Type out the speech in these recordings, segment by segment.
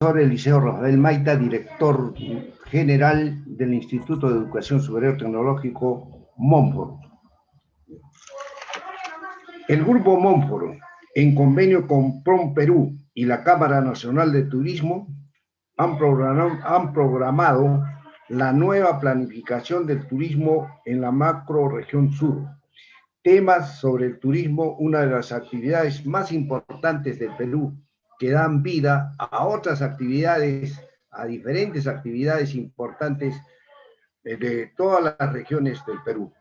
Eliseo Rafael Maita, director general del Instituto de Educación Superior Tecnológico Montfort. El Grupo Montfort, en convenio con PROM Perú y la Cámara Nacional de Turismo, han programado la nueva planificación del turismo en la macrorregión sur. Temas sobre el turismo, una de las actividades más importantes del Perú, que dan vida a otras actividades, a diferentes actividades importantes de todas las regiones del Perú.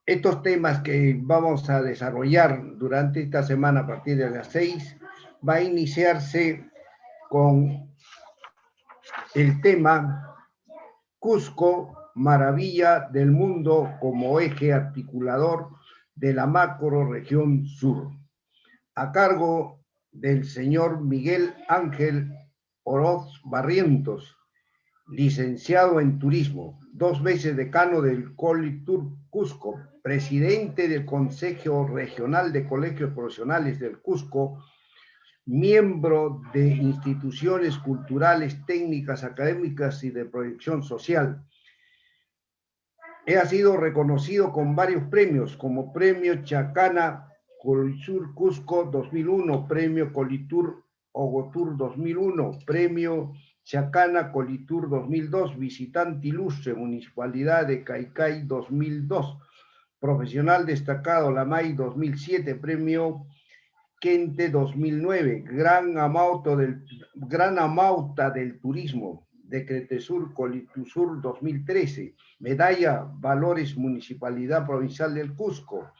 Estos temas que vamos a desarrollar durante esta semana a partir de las 6, va a iniciarse con el tema Cusco, maravilla del mundo como eje articulador de la macrorregión sur, a cargo del señor Miguel Ángel Oroz Barrientos, licenciado en turismo, 2 veces decano del Colitur Cusco, presidente del Consejo Regional de Colegios Profesionales del Cusco, miembro de instituciones culturales, técnicas, académicas y de proyección social. Ha sido reconocido con varios premios, como Premio Chacana Colisur Cusco 2001, Premio Colitur Ogotur 2001, Premio Chacana Colitur 2002, Visitante Ilustre, Municipalidad de Caicay 2002, Profesional Destacado Lamay 2007, Premio Quente 2009, Gran Amauta del Turismo, Decretesur Colitusur 2013, Medalla Valores Municipalidad Provincial del Cusco,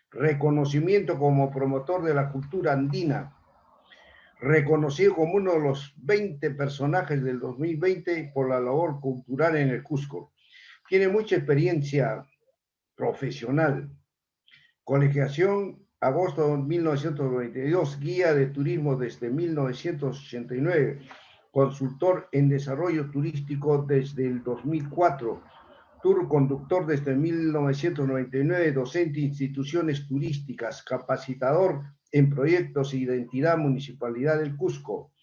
reconocimiento como promotor de la cultura andina, reconocido como uno de los 20 personajes del 2020 por la labor cultural en el Cusco. Tiene mucha experiencia profesional, colegiación agosto de 1992, guía de turismo desde 1989, consultor en desarrollo turístico desde el 2004, tour conductor desde 1999, docente de instituciones turísticas, capacitador en proyectos e identidad Municipalidad del Cusco,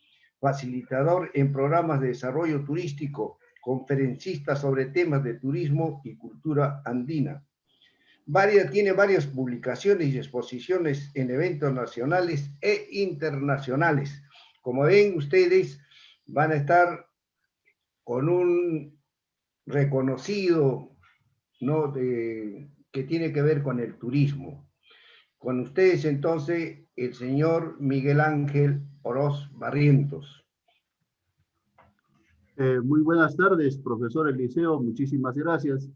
facilitador en programas de desarrollo turístico, conferencista sobre temas de turismo y cultura andina. Tiene varias publicaciones y exposiciones en eventos nacionales e internacionales. Como ven ustedes, van a estar con un reconocido, ¿no?, que tiene que ver con el turismo. Con ustedes entonces el señor Miguel Ángel Oroz Barrientos. Muy buenas tardes, profesor Eliseo, muchísimas gracias.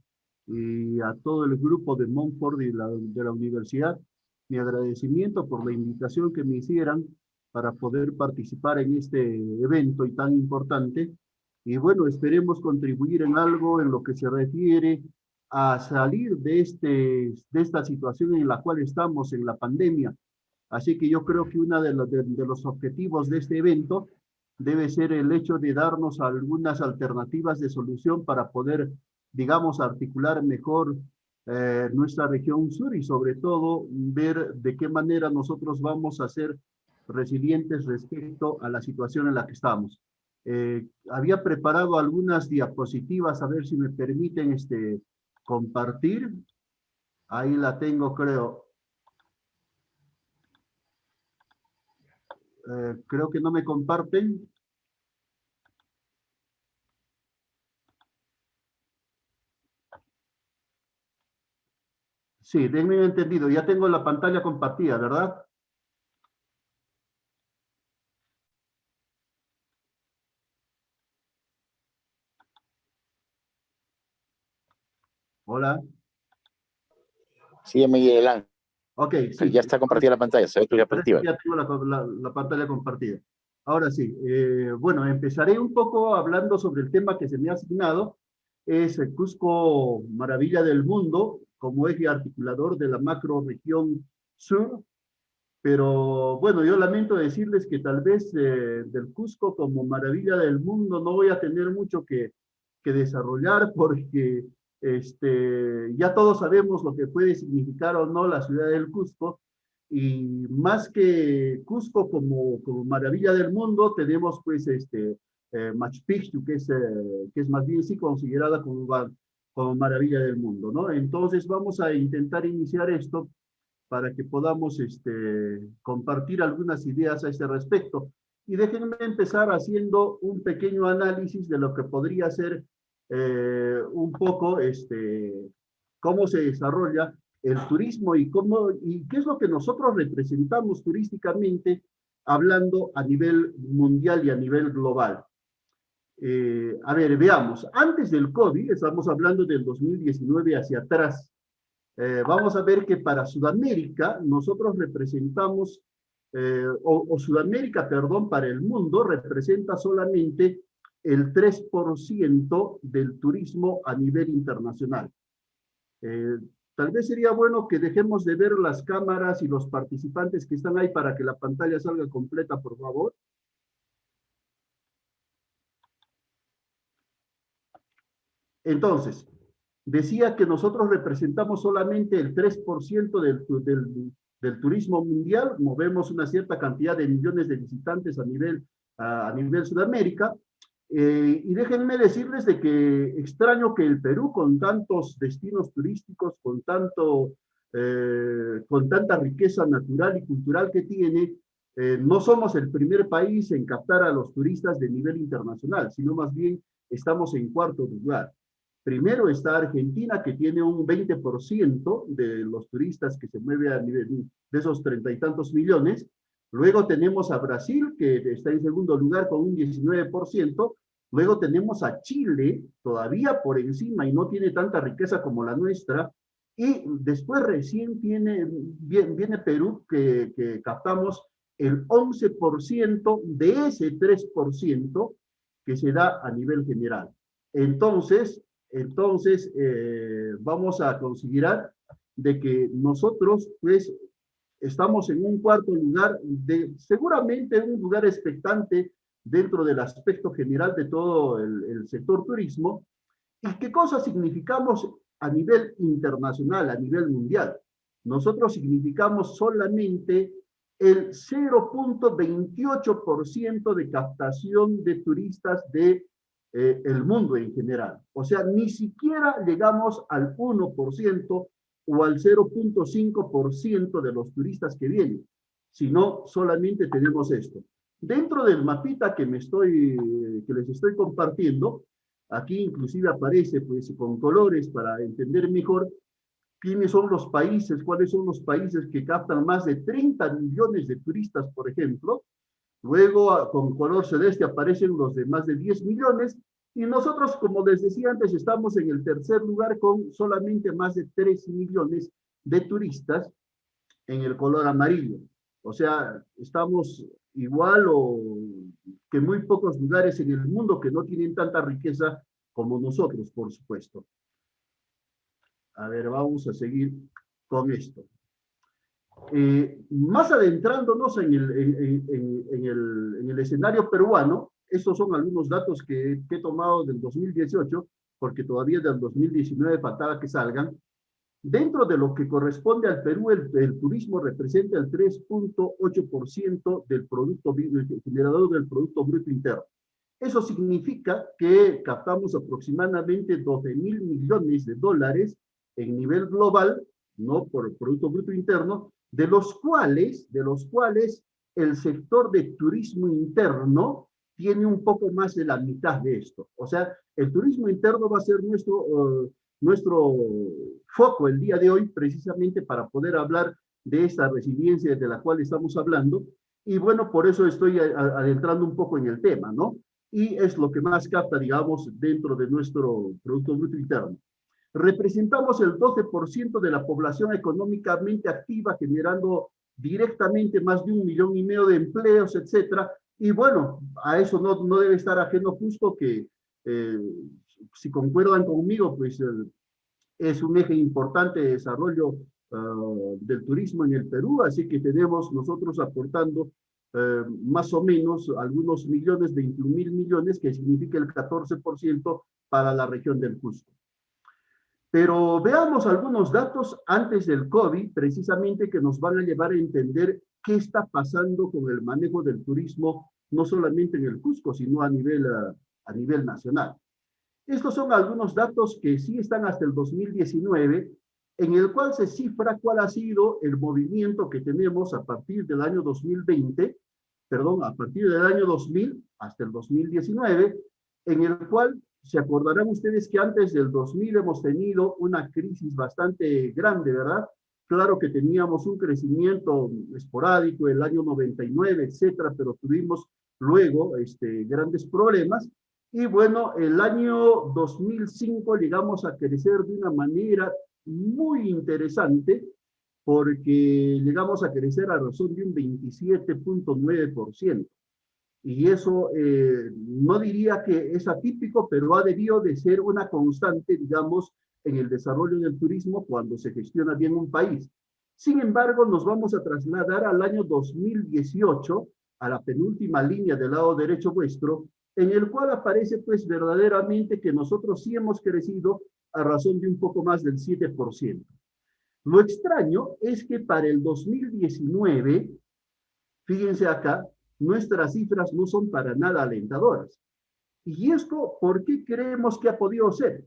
Y a todo el grupo de Montfort y de la universidad, mi agradecimiento por la invitación que me hicieran para poder participar en este evento y tan importante. Y bueno, esperemos contribuir en algo en lo que se refiere a salir de esta situación en la cual estamos en la pandemia. Así que yo creo que uno de los objetivos de este evento debe ser el hecho de darnos algunas alternativas de solución para poder, digamos, articular mejor nuestra región sur y sobre todo ver de qué manera nosotros vamos a ser resilientes respecto a la situación en la que estamos. Había preparado algunas diapositivas, a ver si me permiten compartir. Ahí la tengo, creo. Creo que no me comparten. Sí, denme entendido. Ya tengo la pantalla compartida, ¿verdad? Hola. Sí, Miguel Ángel. Ok, sí. Ya está compartida la pantalla, se ve tu diapositiva. Ya tengo la pantalla compartida. Ahora sí, bueno, empezaré un poco hablando sobre el tema que se me ha asignado. Es el Cusco Maravilla del Mundo, como eje articulador de la macrorregión sur. Pero bueno, yo lamento decirles que tal vez del Cusco como maravilla del mundo no voy a tener mucho que desarrollar porque ya todos sabemos lo que puede significar o no la ciudad del Cusco, Y más que Cusco como maravilla del mundo, tenemos pues Machu Picchu, que es más bien sí considerada como maravilla del mundo, ¿no? Entonces vamos a intentar iniciar esto para que podamos compartir algunas ideas a este respecto. Y déjenme empezar haciendo un pequeño análisis de lo que podría ser un poco cómo se desarrolla el turismo y qué es lo que nosotros representamos turísticamente, hablando a nivel mundial y a nivel global. A ver, veamos, antes del COVID, estamos hablando del 2019 hacia atrás, vamos a ver que para Sudamérica nosotros representamos, o Sudamérica, perdón, para el mundo representa solamente el 3% del turismo a nivel internacional. Tal vez sería bueno que dejemos de ver las cámaras y los participantes que están ahí para que la pantalla salga completa, por favor. Entonces, decía que nosotros representamos solamente el 3% del turismo mundial, movemos una cierta cantidad de millones de visitantes a nivel Sudamérica, y déjenme decirles de que extraño que el Perú, con tantos destinos turísticos, con tanta riqueza natural y cultural que tiene, no somos el primer país en captar a los turistas de nivel internacional, sino más bien estamos en cuarto lugar. Primero está Argentina, que tiene un 20% de los turistas que se mueve a nivel de esos 30 y tantos millones. Luego tenemos a Brasil, que está en segundo lugar con un 19%. Luego tenemos a Chile, todavía por encima y no tiene tanta riqueza como la nuestra. Y después recién viene Perú, que captamos el 11% de ese 3% que se da a nivel general. Entonces vamos a considerar de que nosotros, pues, estamos en un cuarto lugar, seguramente un lugar expectante dentro del aspecto general de todo el sector turismo. ¿Y qué cosa significamos a nivel internacional, a nivel mundial? Nosotros significamos solamente el 0.28% de captación de turistas el mundo en general. O sea, ni siquiera llegamos al 1% o al 0.5% de los turistas que vienen, sino solamente tenemos esto. Dentro del mapita que les estoy compartiendo, aquí inclusive aparece pues con colores para entender mejor quiénes son los países, cuáles son los países que captan más de 30 millones de turistas, por ejemplo. Luego, con color celeste aparecen los de más de 10 millones, y nosotros, como les decía antes, estamos en el tercer lugar con solamente más de 3 millones de turistas en el color amarillo. O sea, estamos igual o que muy pocos lugares en el mundo que no tienen tanta riqueza como nosotros, por supuesto. A ver, vamos a seguir con esto. Más adentrándonos en el escenario peruano, estos son algunos datos que he tomado del 2018, porque todavía del 2019 faltaba que salgan. Dentro de lo que corresponde al Perú, el turismo representa el 3.8% del generador del Producto Bruto Interno. Eso significa que captamos aproximadamente 12.000 millones de dólares en nivel global, no por el Producto Bruto Interno, de los cuales el sector de turismo interno tiene un poco más de la mitad de esto. O sea, el turismo interno va a ser nuestro foco el día de hoy, precisamente para poder hablar de esta resiliencia de la cual estamos hablando. Y bueno, por eso estoy adentrando un poco en el tema, ¿no? Y es lo que más capta, digamos, dentro de nuestro Producto Bruto Interno. Representamos el 12% de la población económicamente activa, generando directamente más de 1,5 millones de empleos, etcétera. Y bueno, a eso no debe estar ajeno justo que, si concuerdan conmigo, pues es un eje importante de desarrollo del turismo en el Perú, así que tenemos nosotros aportando más o menos algunos millones, 21.000 millones, que significa el 14% para la región del Cusco. Pero veamos algunos datos antes del COVID, precisamente que nos van a llevar a entender qué está pasando con el manejo del turismo, no solamente en el Cusco, sino a nivel nacional. Estos son algunos datos que sí están hasta el 2019, en el cual se cifra cuál ha sido el movimiento que tenemos a partir del año 2020, perdón, a partir del año 2000 hasta el 2019, en el cual se acordarán ustedes que antes del 2000 hemos tenido una crisis bastante grande, ¿verdad? Claro que teníamos un crecimiento esporádico, el año 99, etcétera, pero tuvimos luego grandes problemas. Y bueno, el año 2005 llegamos a crecer de una manera muy interesante, porque llegamos a crecer a razón de un 27.9%. Y eso no diría que es atípico, pero ha debido de ser una constante, digamos, en el desarrollo del turismo cuando se gestiona bien un país. Sin embargo, nos vamos a trasladar al año 2018, a la penúltima línea del lado derecho vuestro, en el cual aparece pues verdaderamente que nosotros sí hemos crecido a razón de un poco más del 7%. Lo extraño es que para el 2019, fíjense acá, nuestras cifras no son para nada alentadoras. ¿Y esto por qué creemos que ha podido ser?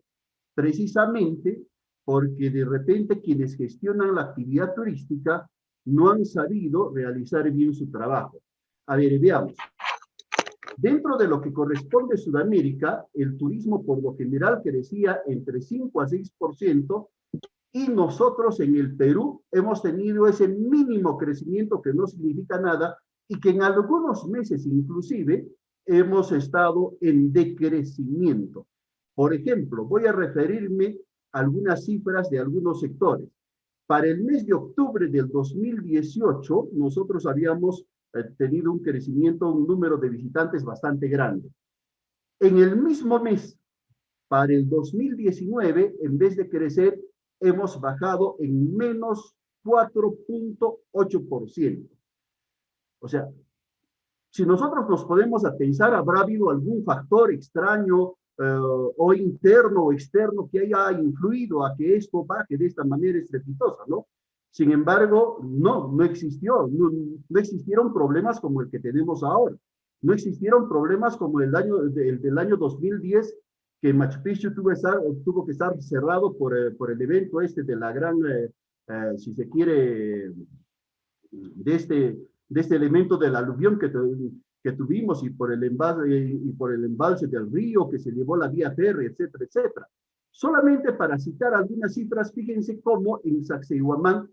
Precisamente porque de repente quienes gestionan la actividad turística no han sabido realizar bien su trabajo. A ver, veamos. Dentro de lo que corresponde a Sudamérica, el turismo por lo general crecía entre 5 a 6%, y nosotros en el Perú hemos tenido ese mínimo crecimiento que no significa nada y que en algunos meses inclusive hemos estado en decrecimiento. Por ejemplo, voy a referirme a algunas cifras de algunos sectores. Para el mes de octubre del 2018, nosotros habíamos tenido un crecimiento, un número de visitantes bastante grande. En el mismo mes, para el 2019, en vez de crecer, hemos bajado en menos 4.8%. O sea, si nosotros nos podemos a pensar, ¿habrá habido algún factor extraño o interno o externo que haya influido a que esto baje de esta manera estrepitosa, ¿no? Sin embargo, no existió, no existieron problemas como el que tenemos ahora. No existieron problemas como el del año 2010, que Machu Picchu tuvo que estar cerrado por el evento de la gran, si se quiere, de este elemento del aluvión que tuvimos y por el embalse del río que se llevó la vía férrea, etcétera, etcétera. Solamente para citar algunas cifras, fíjense cómo en Sacsayhuamán,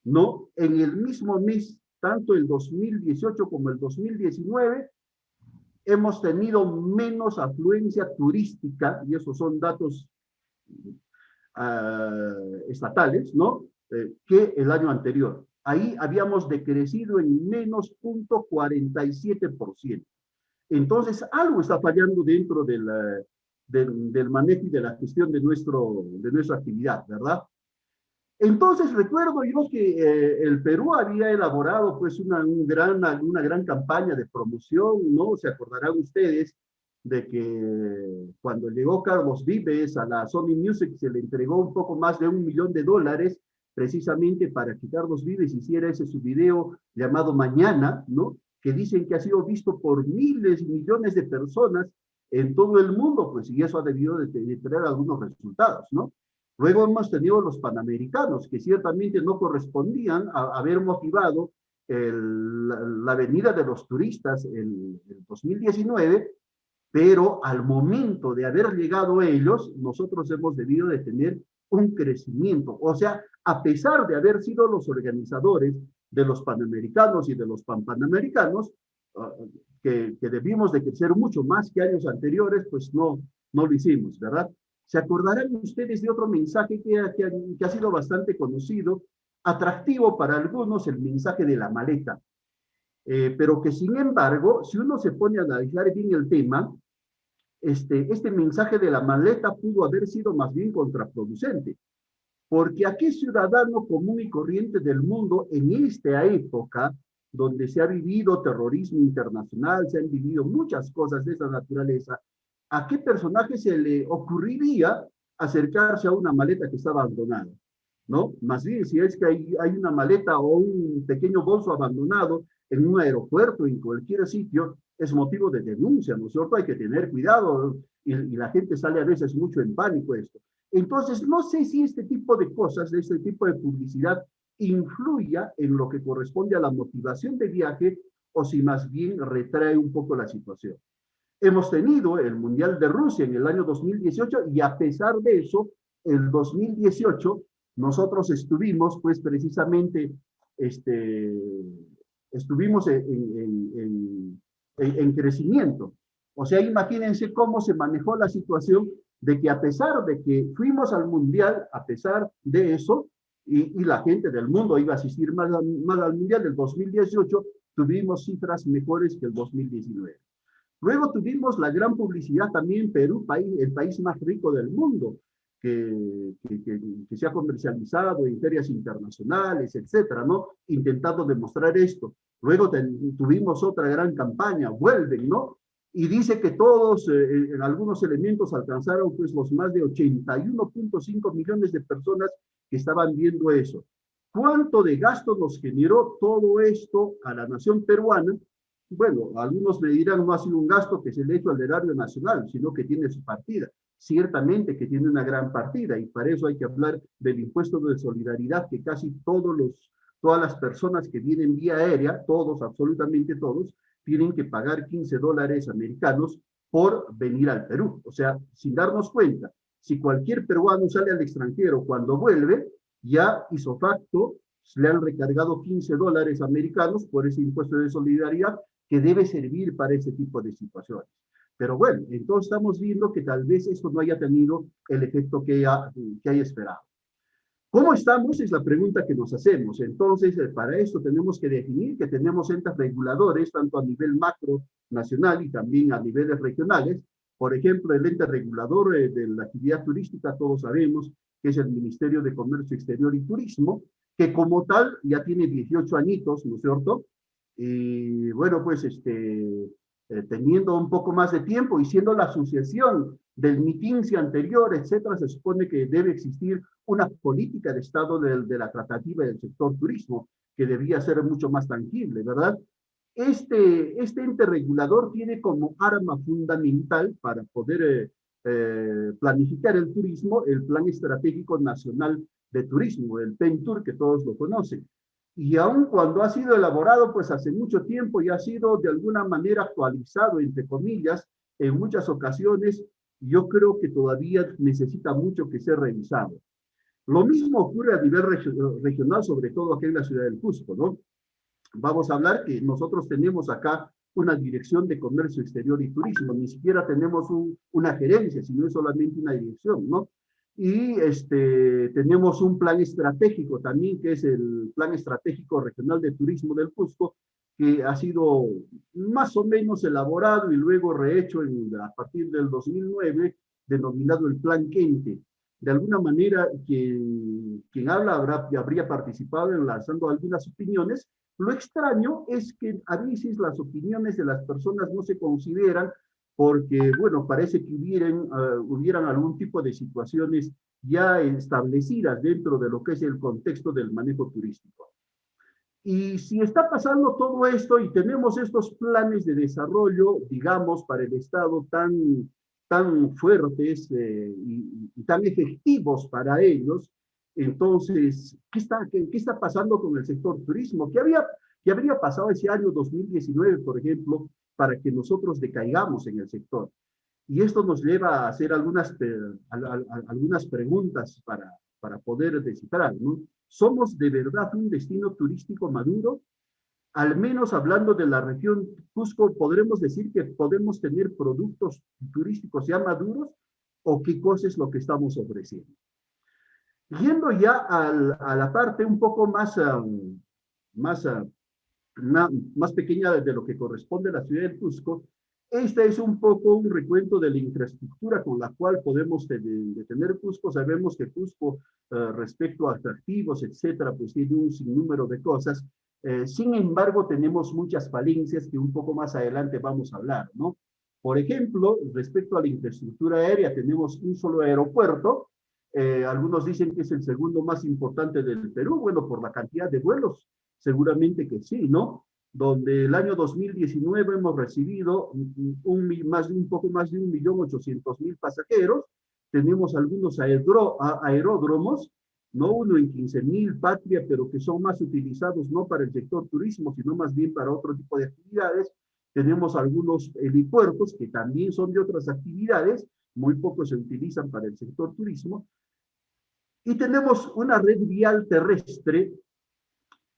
¿no? En el mismo mes, tanto el 2018 como el 2019, hemos tenido menos afluencia turística, y esos son datos estatales, ¿no? Que el año anterior. Ahí habíamos decrecido en menos 0.47%. Entonces, algo está fallando dentro del manejo y de la gestión de nuestra actividad, ¿verdad? Entonces, recuerdo yo que el Perú había elaborado pues una gran campaña de promoción, ¿no? Se acordarán ustedes de que cuando llegó Carlos Vives a la Sony Music se le entregó un poco más de $1 millón precisamente para que Carlos Vives hiciera ese su video llamado Mañana, ¿no? Que dicen que ha sido visto por miles y millones de personas en todo el mundo, pues, y eso ha debido de tener algunos resultados, ¿no? Luego hemos tenido los Panamericanos, que ciertamente no correspondían a haber motivado la venida de los turistas en 2019, pero al momento de haber llegado ellos, nosotros hemos debido de tener un crecimiento. O sea, a pesar de haber sido los organizadores de los Panamericanos y de los Panamericanos, que debimos de crecer mucho más que años anteriores, pues no lo hicimos, ¿verdad? ¿Se acordarán ustedes de otro mensaje que ha sido bastante conocido, atractivo para algunos, el mensaje de la maleta? Pero que sin embargo, si uno se pone a analizar bien el tema, este mensaje de la maleta pudo haber sido más bien contraproducente. Porque ¿a qué ciudadano común y corriente del mundo en esta época, donde se ha vivido terrorismo internacional, se han vivido muchas cosas de esa naturaleza, a qué personaje se le ocurriría acercarse a una maleta que está abandonada, ¿no? Más bien, si es que hay una maleta o un pequeño bolso abandonado en un aeropuerto, en cualquier sitio, es motivo de denuncia, ¿no es cierto? Hay que tener cuidado y la gente sale a veces mucho en pánico esto. Entonces, no sé si este tipo de cosas, este tipo de publicidad, influya en lo que corresponde a la motivación de viaje o si más bien retrae un poco la situación. Hemos tenido el Mundial de Rusia en el año 2018 y a pesar de eso, el 2018 nosotros estuvimos pues precisamente, estuvimos en crecimiento. O sea, imagínense cómo se manejó la situación de que a pesar de que fuimos al Mundial, a pesar de eso, y la gente del mundo iba a asistir más al Mundial del 2018, tuvimos cifras mejores que el 2019. Luego tuvimos la gran publicidad también en Perú, el país más rico del mundo, que se ha comercializado en ferias internacionales, etcétera, ¿no? Intentando demostrar esto. Luego tuvimos otra gran campaña, Vuelven, ¿no? Y dice que todos, en algunos elementos, alcanzaron pues los más de 81.5 millones de personas que estaban viendo eso. ¿Cuánto de gasto nos generó todo esto a la nación peruana? Bueno, algunos me dirán, no ha sido un gasto que se le ha hecho al erario nacional, sino que tiene su partida. Ciertamente que tiene una gran partida, y para eso hay que hablar del impuesto de solidaridad, que casi todas las personas que vienen vía aérea, todos, absolutamente todos, tienen que pagar $15 por venir al Perú. O sea, sin darnos cuenta, si cualquier peruano sale al extranjero cuando vuelve, ya hizo facto, le han recargado $15 por ese impuesto de solidaridad que debe servir para ese tipo de situaciones. Pero bueno, entonces estamos viendo que tal vez esto no haya tenido el efecto que haya esperado. ¿Cómo estamos? Es la pregunta que nos hacemos. Entonces, para esto tenemos que definir que tenemos entes reguladores, tanto a nivel macro, nacional y también a niveles regionales. Por ejemplo, el ente regulador de la actividad turística, todos sabemos que es el Ministerio de Comercio Exterior y Turismo, que como tal ya tiene 18 añitos, ¿no es cierto? Y bueno, pues teniendo un poco más de tiempo y siendo la asociación del MITINSI anterior, etcétera, se supone que debe existir una política de Estado de la tratativa del sector turismo, que debía ser mucho más tangible, ¿verdad? Este ente regulador tiene como arma fundamental para poder planificar el turismo el Plan Estratégico Nacional de Turismo, el PENTUR, que todos lo conocen. Y aun cuando ha sido elaborado pues hace mucho tiempo y ha sido de alguna manera actualizado, entre comillas, en muchas ocasiones, yo creo que todavía necesita mucho que ser revisado. Lo mismo ocurre a nivel regional, sobre todo aquí en la ciudad del Cusco, ¿no? Vamos a hablar que nosotros tenemos acá una dirección de comercio exterior y turismo, ni siquiera tenemos una gerencia, sino es solamente una dirección, ¿no? Y tenemos un plan estratégico también, que es el Plan Estratégico Regional de Turismo del Cusco, que ha sido más o menos elaborado y luego rehecho a partir del 2009, denominado el Plan Quente. De alguna manera, quien habla habría participado en lanzando algunas opiniones. Lo extraño es que a veces las opiniones de las personas no se consideran porque, bueno, parece que hubieran algún tipo de situaciones ya establecidas dentro de lo que es el contexto del manejo turístico. Y si está pasando todo esto y tenemos estos planes de desarrollo, digamos, para el Estado tan fuertes y tan efectivos para ellos, entonces, ¿qué está pasando con el sector turismo? ¿Qué habría pasado ese año 2019, por ejemplo, para que nosotros decaigamos en el sector? Y esto nos lleva a hacer algunas preguntas para poder descifrar, ¿no? ¿Somos de verdad un destino turístico maduro? Al menos hablando de la región Cusco, ¿podremos decir que podemos tener productos turísticos ya maduros? ¿O qué cosa es lo que estamos ofreciendo? Yendo ya a la parte un poco más pequeña de lo que corresponde a la ciudad del Cusco, este es un poco un recuento de la infraestructura con la cual podemos tener Cusco. Sabemos que Cusco, respecto a atractivos, etcétera, pues tiene un sinnúmero de cosas. Sin embargo, tenemos muchas falencias que un poco más adelante vamos a hablar, ¿no? Por ejemplo, respecto a la infraestructura aérea, tenemos un solo aeropuerto. Algunos dicen que es el segundo más importante del Perú. Bueno, por la cantidad de vuelos, seguramente que sí, ¿no? Donde el año 2019 hemos recibido un poco más de 1.800.000 pasajeros. Tenemos algunos aeródromos, no uno en 15.000, Patria, pero que son más utilizados no para el sector turismo, sino más bien para otro tipo de actividades. Tenemos algunos helipuertos que también son de otras actividades, muy pocos se utilizan para el sector turismo. Y tenemos una red vial terrestre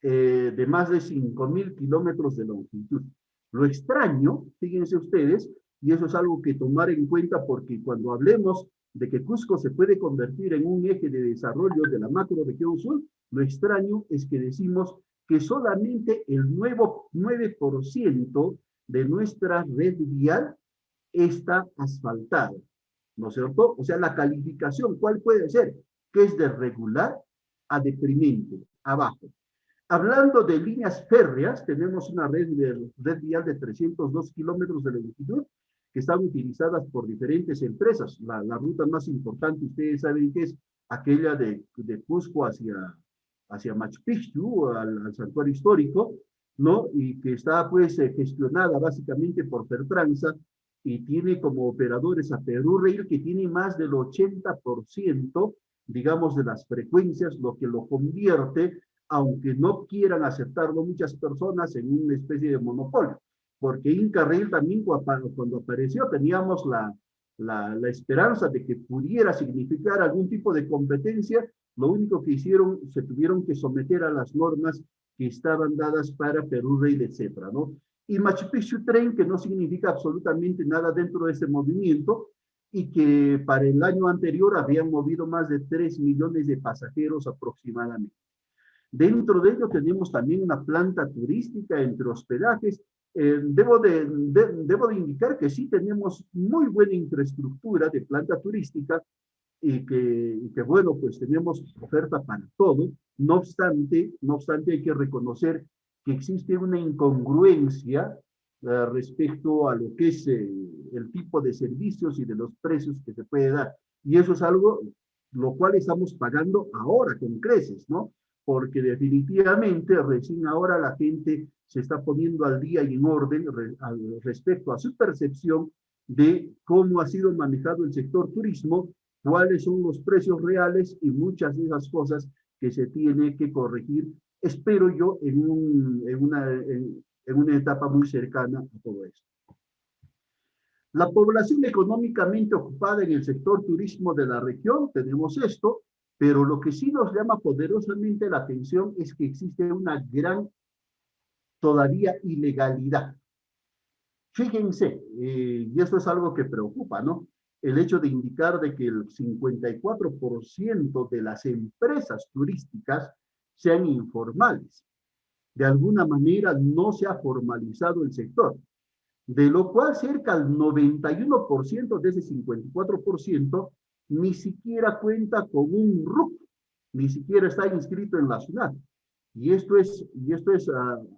de más de 5.000 kilómetros de longitud. Lo extraño, fíjense ustedes, y eso es algo que tomar en cuenta porque cuando hablemos de que Cusco se puede convertir en un eje de desarrollo de la macroregión sur, lo extraño es que decimos que solamente el 9% de nuestra red vial está asfaltada, ¿no es cierto? O sea, la calificación, ¿cuál puede ser? Que es de regular a deprimente, abajo. Hablando de líneas férreas, tenemos una red vial de 302 kilómetros de longitud que están utilizadas por diferentes empresas. La ruta más importante, ustedes saben que es aquella de Cusco hacia Machu Picchu, al santuario histórico, ¿no? Y que está pues gestionada básicamente por Fertranza y tiene como operadores a Perú Rail, que tiene más del 80%, digamos, de las frecuencias, lo que lo convierte, aunque no quieran aceptarlo muchas personas, en una especie de monopolio. Porque Inca Rail también cuando apareció teníamos la esperanza de que pudiera significar algún tipo de competencia. Lo único que hicieron, se tuvieron que someter a las normas que estaban dadas para Perú Rail, etcétera, ¿no? Y Machu Picchu Train, que no significa absolutamente nada dentro de ese movimiento, y que para el año anterior habían movido más de 3 millones de pasajeros aproximadamente. Dentro de ello tenemos también una planta turística entre hospedajes. Debo de indicar que sí tenemos muy buena infraestructura de planta turística y que bueno, pues tenemos oferta para todo. No obstante hay que reconocer que existe una incongruencia respecto a lo que es el tipo de servicios y de los precios que se puede dar. Y eso es algo lo cual estamos pagando ahora con creces, ¿no? Porque definitivamente recién ahora la gente se está poniendo al día y en orden respecto a su percepción de cómo ha sido manejado el sector turismo, cuáles son los precios reales y muchas de esas cosas que se tiene que corregir, espero yo, en una etapa muy cercana a todo esto. La población económicamente ocupada en el sector turismo de la región, tenemos esto, pero lo que sí nos llama poderosamente la atención es que existe una gran, todavía, ilegalidad. Fíjense, y esto es algo que preocupa, ¿no? El hecho de indicar de que el 54% de las empresas turísticas sean informales. De alguna manera no se ha formalizado el sector, de lo cual cerca del 91% de ese 54% ni siquiera cuenta con un RUC, ni siquiera está inscrito en la ciudad. Y esto es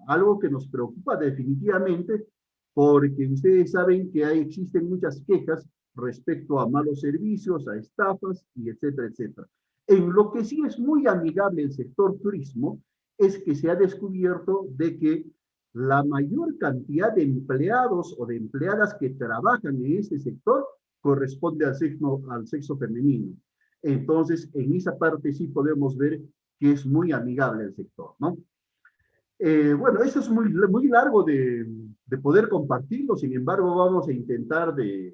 algo que nos preocupa definitivamente, porque ustedes saben que existen muchas quejas respecto a malos servicios, a estafas, y etcétera, etcétera. En lo que sí es muy amigable el sector turismo, es que se ha descubierto de que la mayor cantidad de empleados o de empleadas que trabajan en este sector corresponde al sexo femenino. Entonces, en esa parte sí podemos ver que es muy amigable el sector, ¿no? Bueno, eso es muy largo de poder compartirlo, sin embargo, vamos a intentar de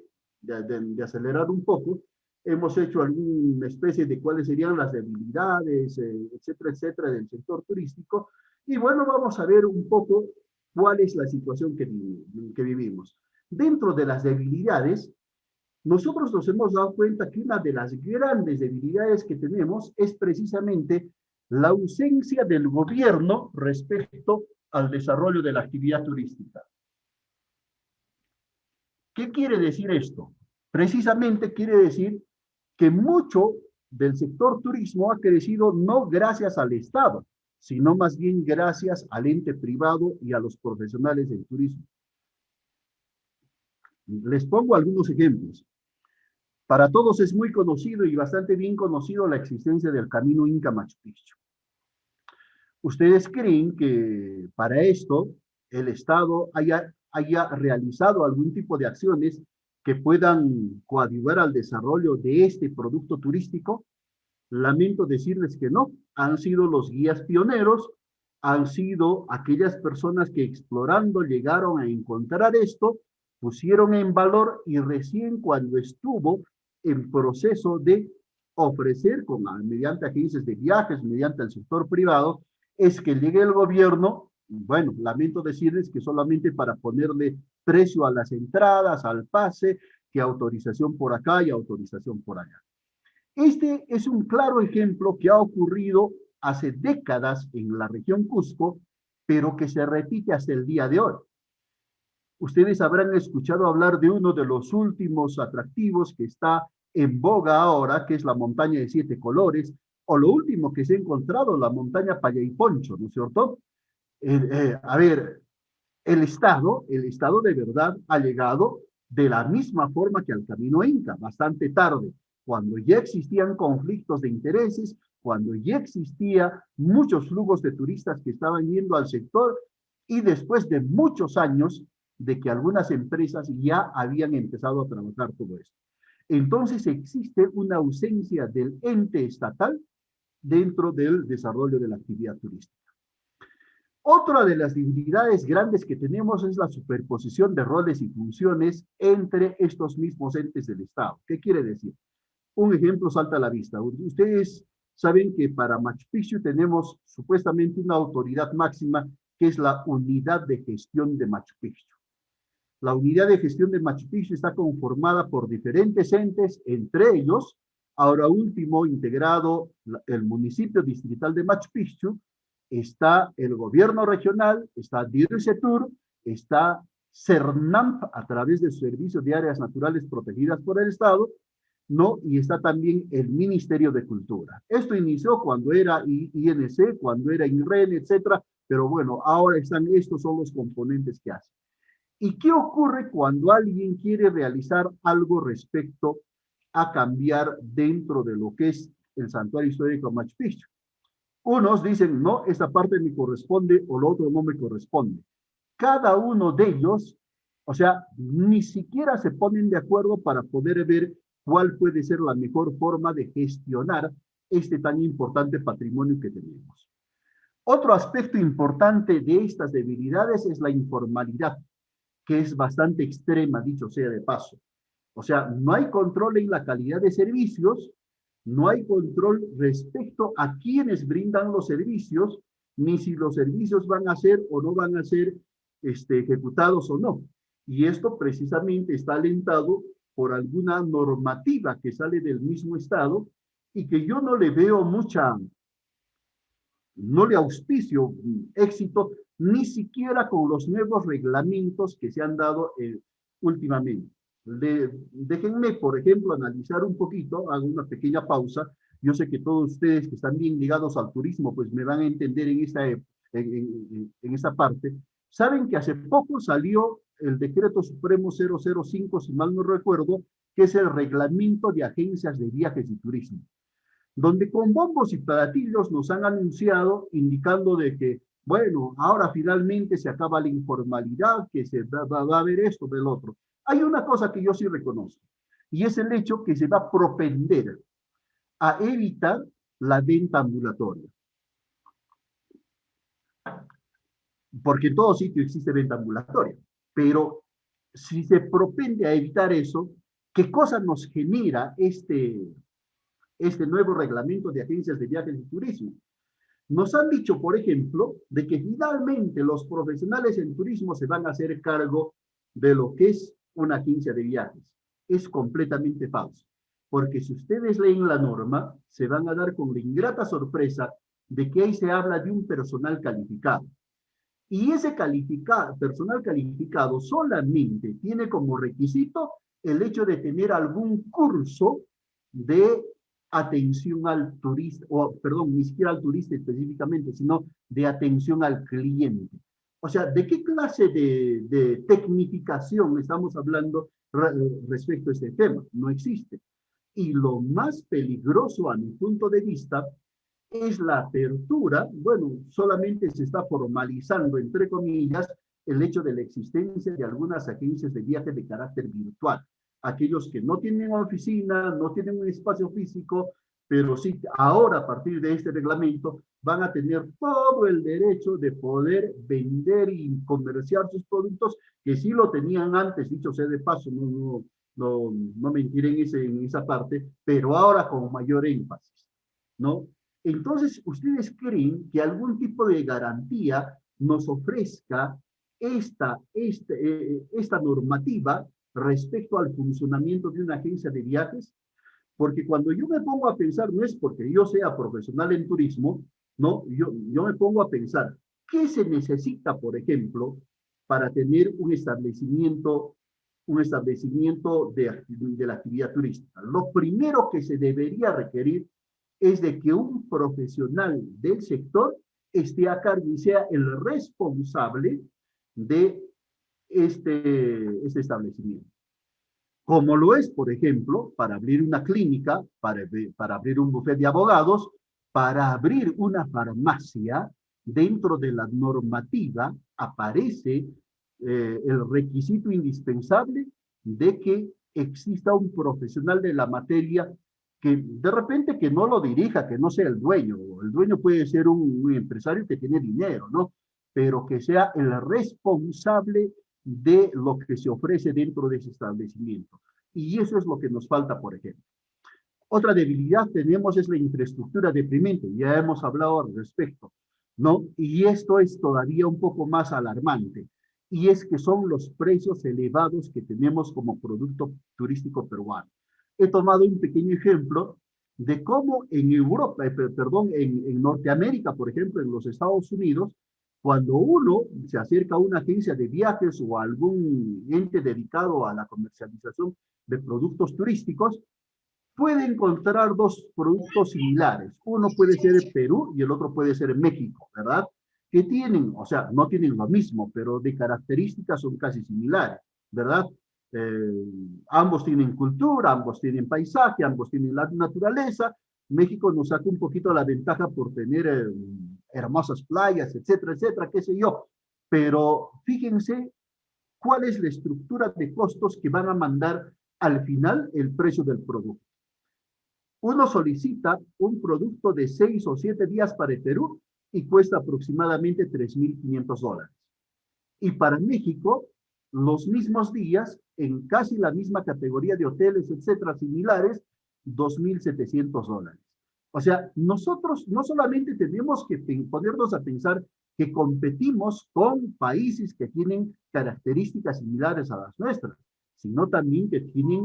acelerar un poco. Hemos hecho alguna especie de cuáles serían las debilidades, etcétera, etcétera, del sector turístico. Y bueno, vamos a ver un poco cuál es la situación que vivimos. Dentro de las debilidades, nosotros nos hemos dado cuenta que una de las grandes debilidades que tenemos es precisamente la ausencia del gobierno respecto al desarrollo de la actividad turística. ¿Qué quiere decir esto? Precisamente quiere decir que mucho del sector turismo ha crecido no gracias al Estado, sino más bien gracias al ente privado y a los profesionales del turismo. Les pongo algunos ejemplos. Para todos es muy conocido y bastante bien conocido la existencia del Camino Inca Machu Picchu. ¿Ustedes creen que para esto el Estado haya realizado algún tipo de acciones que puedan coadyuvar al desarrollo de este producto turístico? Lamento decirles que no. Han sido los guías pioneros, han sido aquellas personas que explorando llegaron a encontrar esto, pusieron en valor y recién cuando estuvo en proceso de ofrecer mediante agencias de viajes, mediante el sector privado, es que llegue el gobierno. Bueno, lamento decirles que solamente para ponerle precio a las entradas, al pase, que autorización por acá y autorización por allá. Este es un claro ejemplo que ha ocurrido hace décadas en la región Cusco, pero que se repite hasta el día de hoy. Ustedes habrán escuchado hablar de uno de los últimos atractivos que está en boga ahora, que es la montaña de 7 colores, o lo último que se ha encontrado, la montaña Payayponcho, ¿no es cierto? A ver, el Estado de verdad ha llegado de la misma forma que al Camino Inca, bastante tarde, cuando ya existían conflictos de intereses, cuando ya existía muchos flujos de turistas que estaban yendo al sector y después de muchos años de que algunas empresas ya habían empezado a trabajar todo esto. Entonces existe una ausencia del ente estatal dentro del desarrollo de la actividad turística. Otra de las debilidades grandes que tenemos es la superposición de roles y funciones entre estos mismos entes del Estado. ¿Qué quiere decir? Un ejemplo salta a la vista. Ustedes saben que para Machu Picchu tenemos supuestamente una autoridad máxima que es la unidad de gestión de Machu Picchu. La unidad de gestión de Machu Picchu está conformada por diferentes entes, entre ellos, ahora último integrado el municipio distrital de Machu Picchu, está el gobierno regional, está DIRCETUR, está CERNAMP a través de su servicio de áreas naturales protegidas por el Estado, ¿no? Y está también el Ministerio de Cultura. Esto inició cuando era INC, cuando era INREN, etcétera, pero bueno, ahora estos son los componentes que hacen. ¿Y qué ocurre cuando alguien quiere realizar algo respecto a cambiar dentro de lo que es el santuario histórico Machu Picchu? Unos dicen, no, esta parte me corresponde o lo otro no me corresponde. Cada uno de ellos, o sea, ni siquiera se ponen de acuerdo para poder ver cuál puede ser la mejor forma de gestionar este tan importante patrimonio que tenemos. Otro aspecto importante de estas debilidades es la informalidad, que es bastante extrema, dicho sea de paso. O sea, no hay control en la calidad de servicios, no hay control respecto a quienes brindan los servicios, ni si los servicios van a ser o no van a ser ejecutados o no. Y esto precisamente está alentado por alguna normativa que sale del mismo Estado y que yo no le veo no le auspicio éxito, ni siquiera con los nuevos reglamentos que se han dado últimamente. Déjenme, por ejemplo, analizar un poquito, hago una pequeña pausa. Yo sé que todos ustedes que están bien ligados al turismo, pues me van a entender en esta parte. Saben que hace poco salió el Decreto Supremo 005, si mal no recuerdo, que es el reglamento de agencias de viajes y turismo, donde con bombos y platillos nos han anunciado, indicando de que, bueno, ahora finalmente se acaba la informalidad, que se va a haber esto, del otro. Hay una cosa que yo sí reconozco, y es el hecho que se va a propender a evitar la venta ambulatoria. Porque en todo sitio existe venta ambulatoria, pero si se propende a evitar eso, ¿qué cosa nos genera este nuevo reglamento de agencias de viajes y turismo? Nos han dicho, por ejemplo, de que finalmente los profesionales en turismo se van a hacer cargo de lo que es una agencia de viajes. Es completamente falso, porque si ustedes leen la norma, se van a dar con la ingrata sorpresa de que ahí se habla de un personal calificado. Y ese personal calificado solamente tiene como requisito el hecho de tener algún curso de atención al turista, o perdón, ni siquiera al turista específicamente, sino de atención al cliente. O sea, ¿de qué clase de tecnificación estamos hablando respecto a este tema? No existe. Y lo más peligroso a mi punto de vista es la apertura, bueno, solamente se está formalizando, entre comillas, el hecho de la existencia de algunas agencias de viaje de carácter virtual. Aquellos que no tienen oficina, no tienen un espacio físico, pero sí, ahora a partir de este reglamento van a tener todo el derecho de poder vender y comerciar sus productos, que sí lo tenían antes, dicho sea de paso, no mentiré en esa parte, pero ahora con mayor énfasis, ¿no? Entonces, ¿ustedes creen que algún tipo de garantía nos ofrezca esta normativa respecto al funcionamiento de una agencia de viajes? Porque cuando yo me pongo a pensar, no es porque yo sea profesional en turismo, ¿no? Yo me pongo a pensar, ¿qué se necesita, por ejemplo, para tener un establecimiento de la actividad turística? Lo primero que se debería requerir es de que un profesional del sector esté a cargo y sea el responsable de este establecimiento. Como lo es, por ejemplo, para abrir una clínica, para abrir un bufete de abogados, para abrir una farmacia, dentro de la normativa aparece el requisito indispensable de que exista un profesional de la materia que de repente que no lo dirija, que no sea el dueño. El dueño puede ser un empresario que tiene dinero, ¿no? Pero que sea el responsable de lo que se ofrece dentro de ese establecimiento. Y eso es lo que nos falta, por ejemplo. Otra debilidad tenemos es la infraestructura deprimente, ya hemos hablado al respecto, ¿no? Y esto es todavía un poco más alarmante, y es que son los precios elevados que tenemos como producto turístico peruano. He tomado un pequeño ejemplo de cómo en Europa, en Norteamérica, por ejemplo, en los Estados Unidos, cuando uno se acerca a una agencia de viajes o a algún ente dedicado a la comercialización de productos turísticos, puede encontrar dos productos similares. Uno puede ser Perú y el otro puede ser México, ¿verdad? Que tienen, o sea, no tienen lo mismo, pero de características son casi similares, ¿verdad? Ambos tienen cultura, ambos tienen paisaje, ambos tienen la naturaleza. México nos saca un poquito la ventaja por tener hermosas playas, etcétera, etcétera, qué sé yo. Pero fíjense cuál es la estructura de costos que van a mandar al final el precio del producto. Uno solicita un producto de 6 o 7 días para el Perú y cuesta aproximadamente $3,500. Y para México, los mismos días, en casi la misma categoría de hoteles, etcétera, similares, $2,700. O sea, nosotros no solamente tenemos que ponernos a pensar que competimos con países que tienen características similares a las nuestras, sino también que tienen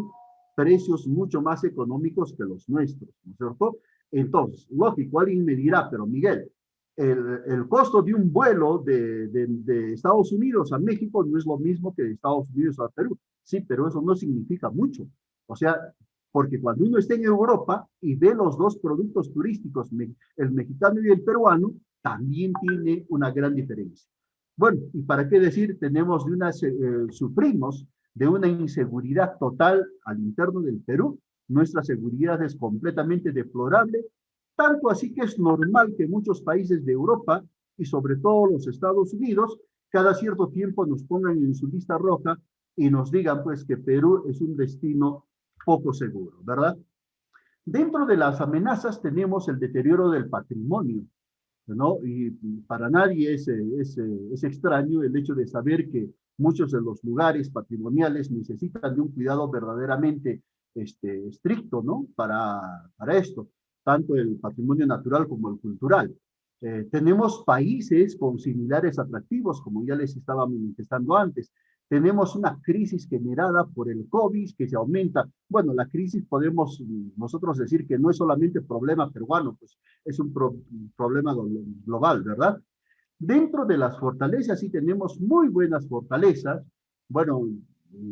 precios mucho más económicos que los nuestros, ¿no es cierto? Entonces, lógico, alguien me dirá, pero Miguel, el costo de un vuelo de Estados Unidos a México no es lo mismo que de Estados Unidos a Perú. Sí, pero eso no significa mucho. O sea, porque cuando uno está en Europa y ve los dos productos turísticos, el mexicano y el peruano, también tiene una gran diferencia. Bueno, y para qué decir, sufrimos de una inseguridad total al interno del Perú. Nuestra seguridad es completamente deplorable, tanto así que es normal que muchos países de Europa y sobre todo los Estados Unidos cada cierto tiempo nos pongan en su lista roja y nos digan pues que Perú es un destino poco seguro, ¿verdad? Dentro de las amenazas tenemos el deterioro del patrimonio, ¿no? Y para nadie es extraño el hecho de saber que muchos de los lugares patrimoniales necesitan de un cuidado verdaderamente estricto, ¿no? Para esto, tanto el patrimonio natural como el cultural. Tenemos países con similares atractivos, como ya les estaba manifestando antes. Tenemos una crisis generada por el COVID que se aumenta. Bueno, la crisis podemos nosotros decir que no es solamente problema peruano, pues es un problema global, ¿verdad? Dentro de las fortalezas sí tenemos muy buenas fortalezas. Bueno,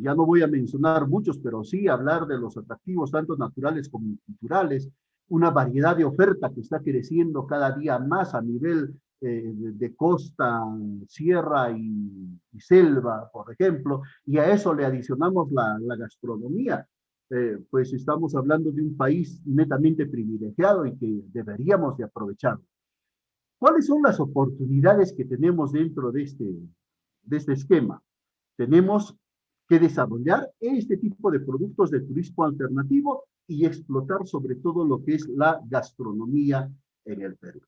ya no voy a mencionar muchos, pero sí hablar de los atractivos tanto naturales como culturales, una variedad de oferta que está creciendo cada día más a nivel de costa, sierra y selva, por ejemplo, y a eso le adicionamos la gastronomía, pues estamos hablando de un país netamente privilegiado y que deberíamos de aprovecharlo. ¿Cuáles son las oportunidades que tenemos dentro de este esquema? Tenemos que desarrollar este tipo de productos de turismo alternativo y explotar sobre todo lo que es la gastronomía en el Perú.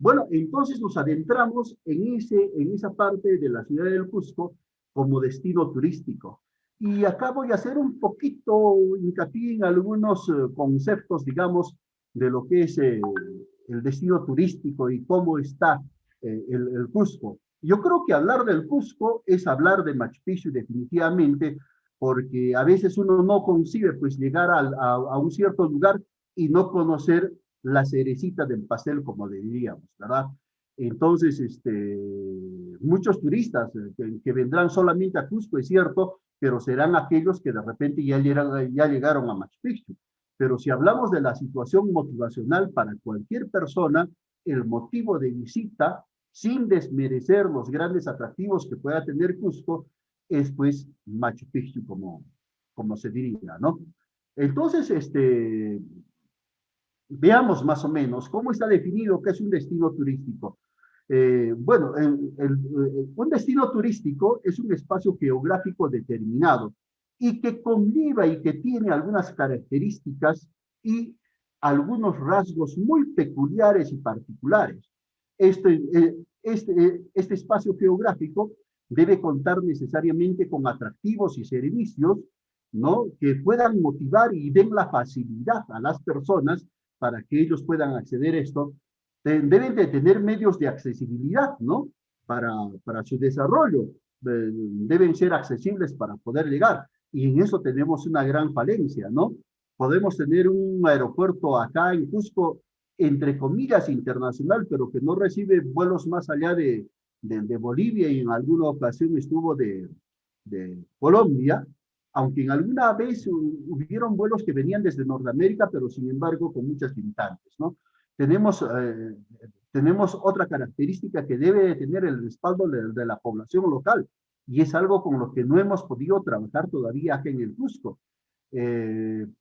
Bueno, entonces nos adentramos en esa parte de la ciudad del Cusco como destino turístico. Y acá voy a hacer un poquito hincapié en algunos conceptos, digamos, de lo que es el destino turístico y cómo está el Cusco. Yo creo que hablar del Cusco es hablar de Machu Picchu definitivamente, porque a veces uno no concibe pues llegar a un cierto lugar y no conocer la cerecita del pastel, como le diríamos, ¿verdad? Entonces, muchos turistas que vendrán solamente a Cusco, es cierto, pero serán aquellos que de repente ya llegaron a Machu Picchu. Pero si hablamos de la situación motivacional para cualquier persona, el motivo de visita, sin desmerecer los grandes atractivos que pueda tener Cusco, es pues Machu Picchu, como se diría, ¿no? Entonces, veamos más o menos cómo está definido qué es un destino turístico. Bueno, un destino turístico es un espacio geográfico determinado y que conlleva y que tiene algunas características y algunos rasgos muy peculiares y particulares. Este espacio geográfico debe contar necesariamente con atractivos y servicios, ¿no?, que puedan motivar y den la facilidad a las personas para que ellos puedan acceder a esto. Deben de tener medios de accesibilidad, ¿no?, para su desarrollo. Deben ser accesibles para poder llegar. Y en eso tenemos una gran falencia, ¿no? Podemos tener un aeropuerto acá en Cusco, entre comillas, internacional, pero que no recibe vuelos más allá de Bolivia, y en alguna ocasión estuvo de Colombia, aunque en alguna vez hubieron vuelos que venían desde Norteamérica, pero sin embargo con muchas limitantes, ¿no? Tenemos otra característica que debe tener el respaldo de la población local, y es algo con lo que no hemos podido trabajar todavía aquí en el Cusco.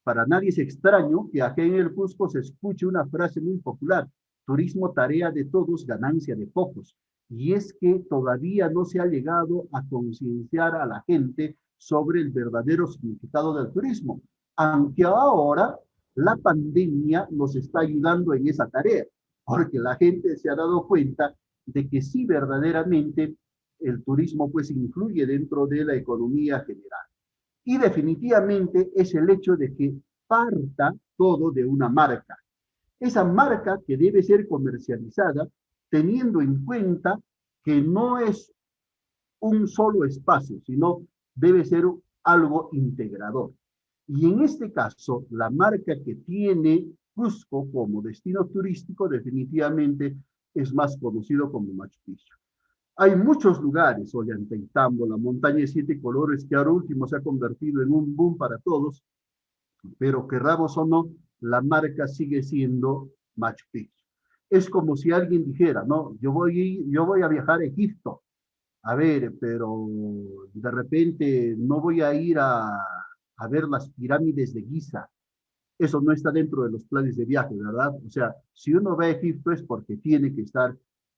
Para nadie es extraño que aquí en el Cusco se escuche una frase muy popular: turismo tarea de todos, ganancia de pocos. Y es que todavía no se ha llegado a concienciar a la gente sobre el verdadero significado del turismo, aunque ahora la pandemia nos está ayudando en esa tarea, porque la gente se ha dado cuenta de que sí, verdaderamente el turismo pues influye dentro de la economía general. Y definitivamente es el hecho de que parta todo de una marca. Esa marca que debe ser comercializada teniendo en cuenta que no es un solo espacio, sino debe ser algo integrador. Y en este caso, la marca que tiene Cusco como destino turístico definitivamente es más conocido como Machu Picchu. Hay muchos lugares, Ollantaytambo, la montaña de 7 colores, que ahora último se ha convertido en un boom para todos, pero querramos o no, la marca sigue siendo Machu Picchu. Es como si alguien dijera, no, yo voy a viajar a Egipto. A ver, pero de repente no voy a ir a ver las pirámides de Giza. Eso no está dentro de los planes de viaje, ¿verdad? O sea, si uno va a Egipto es porque tiene que estar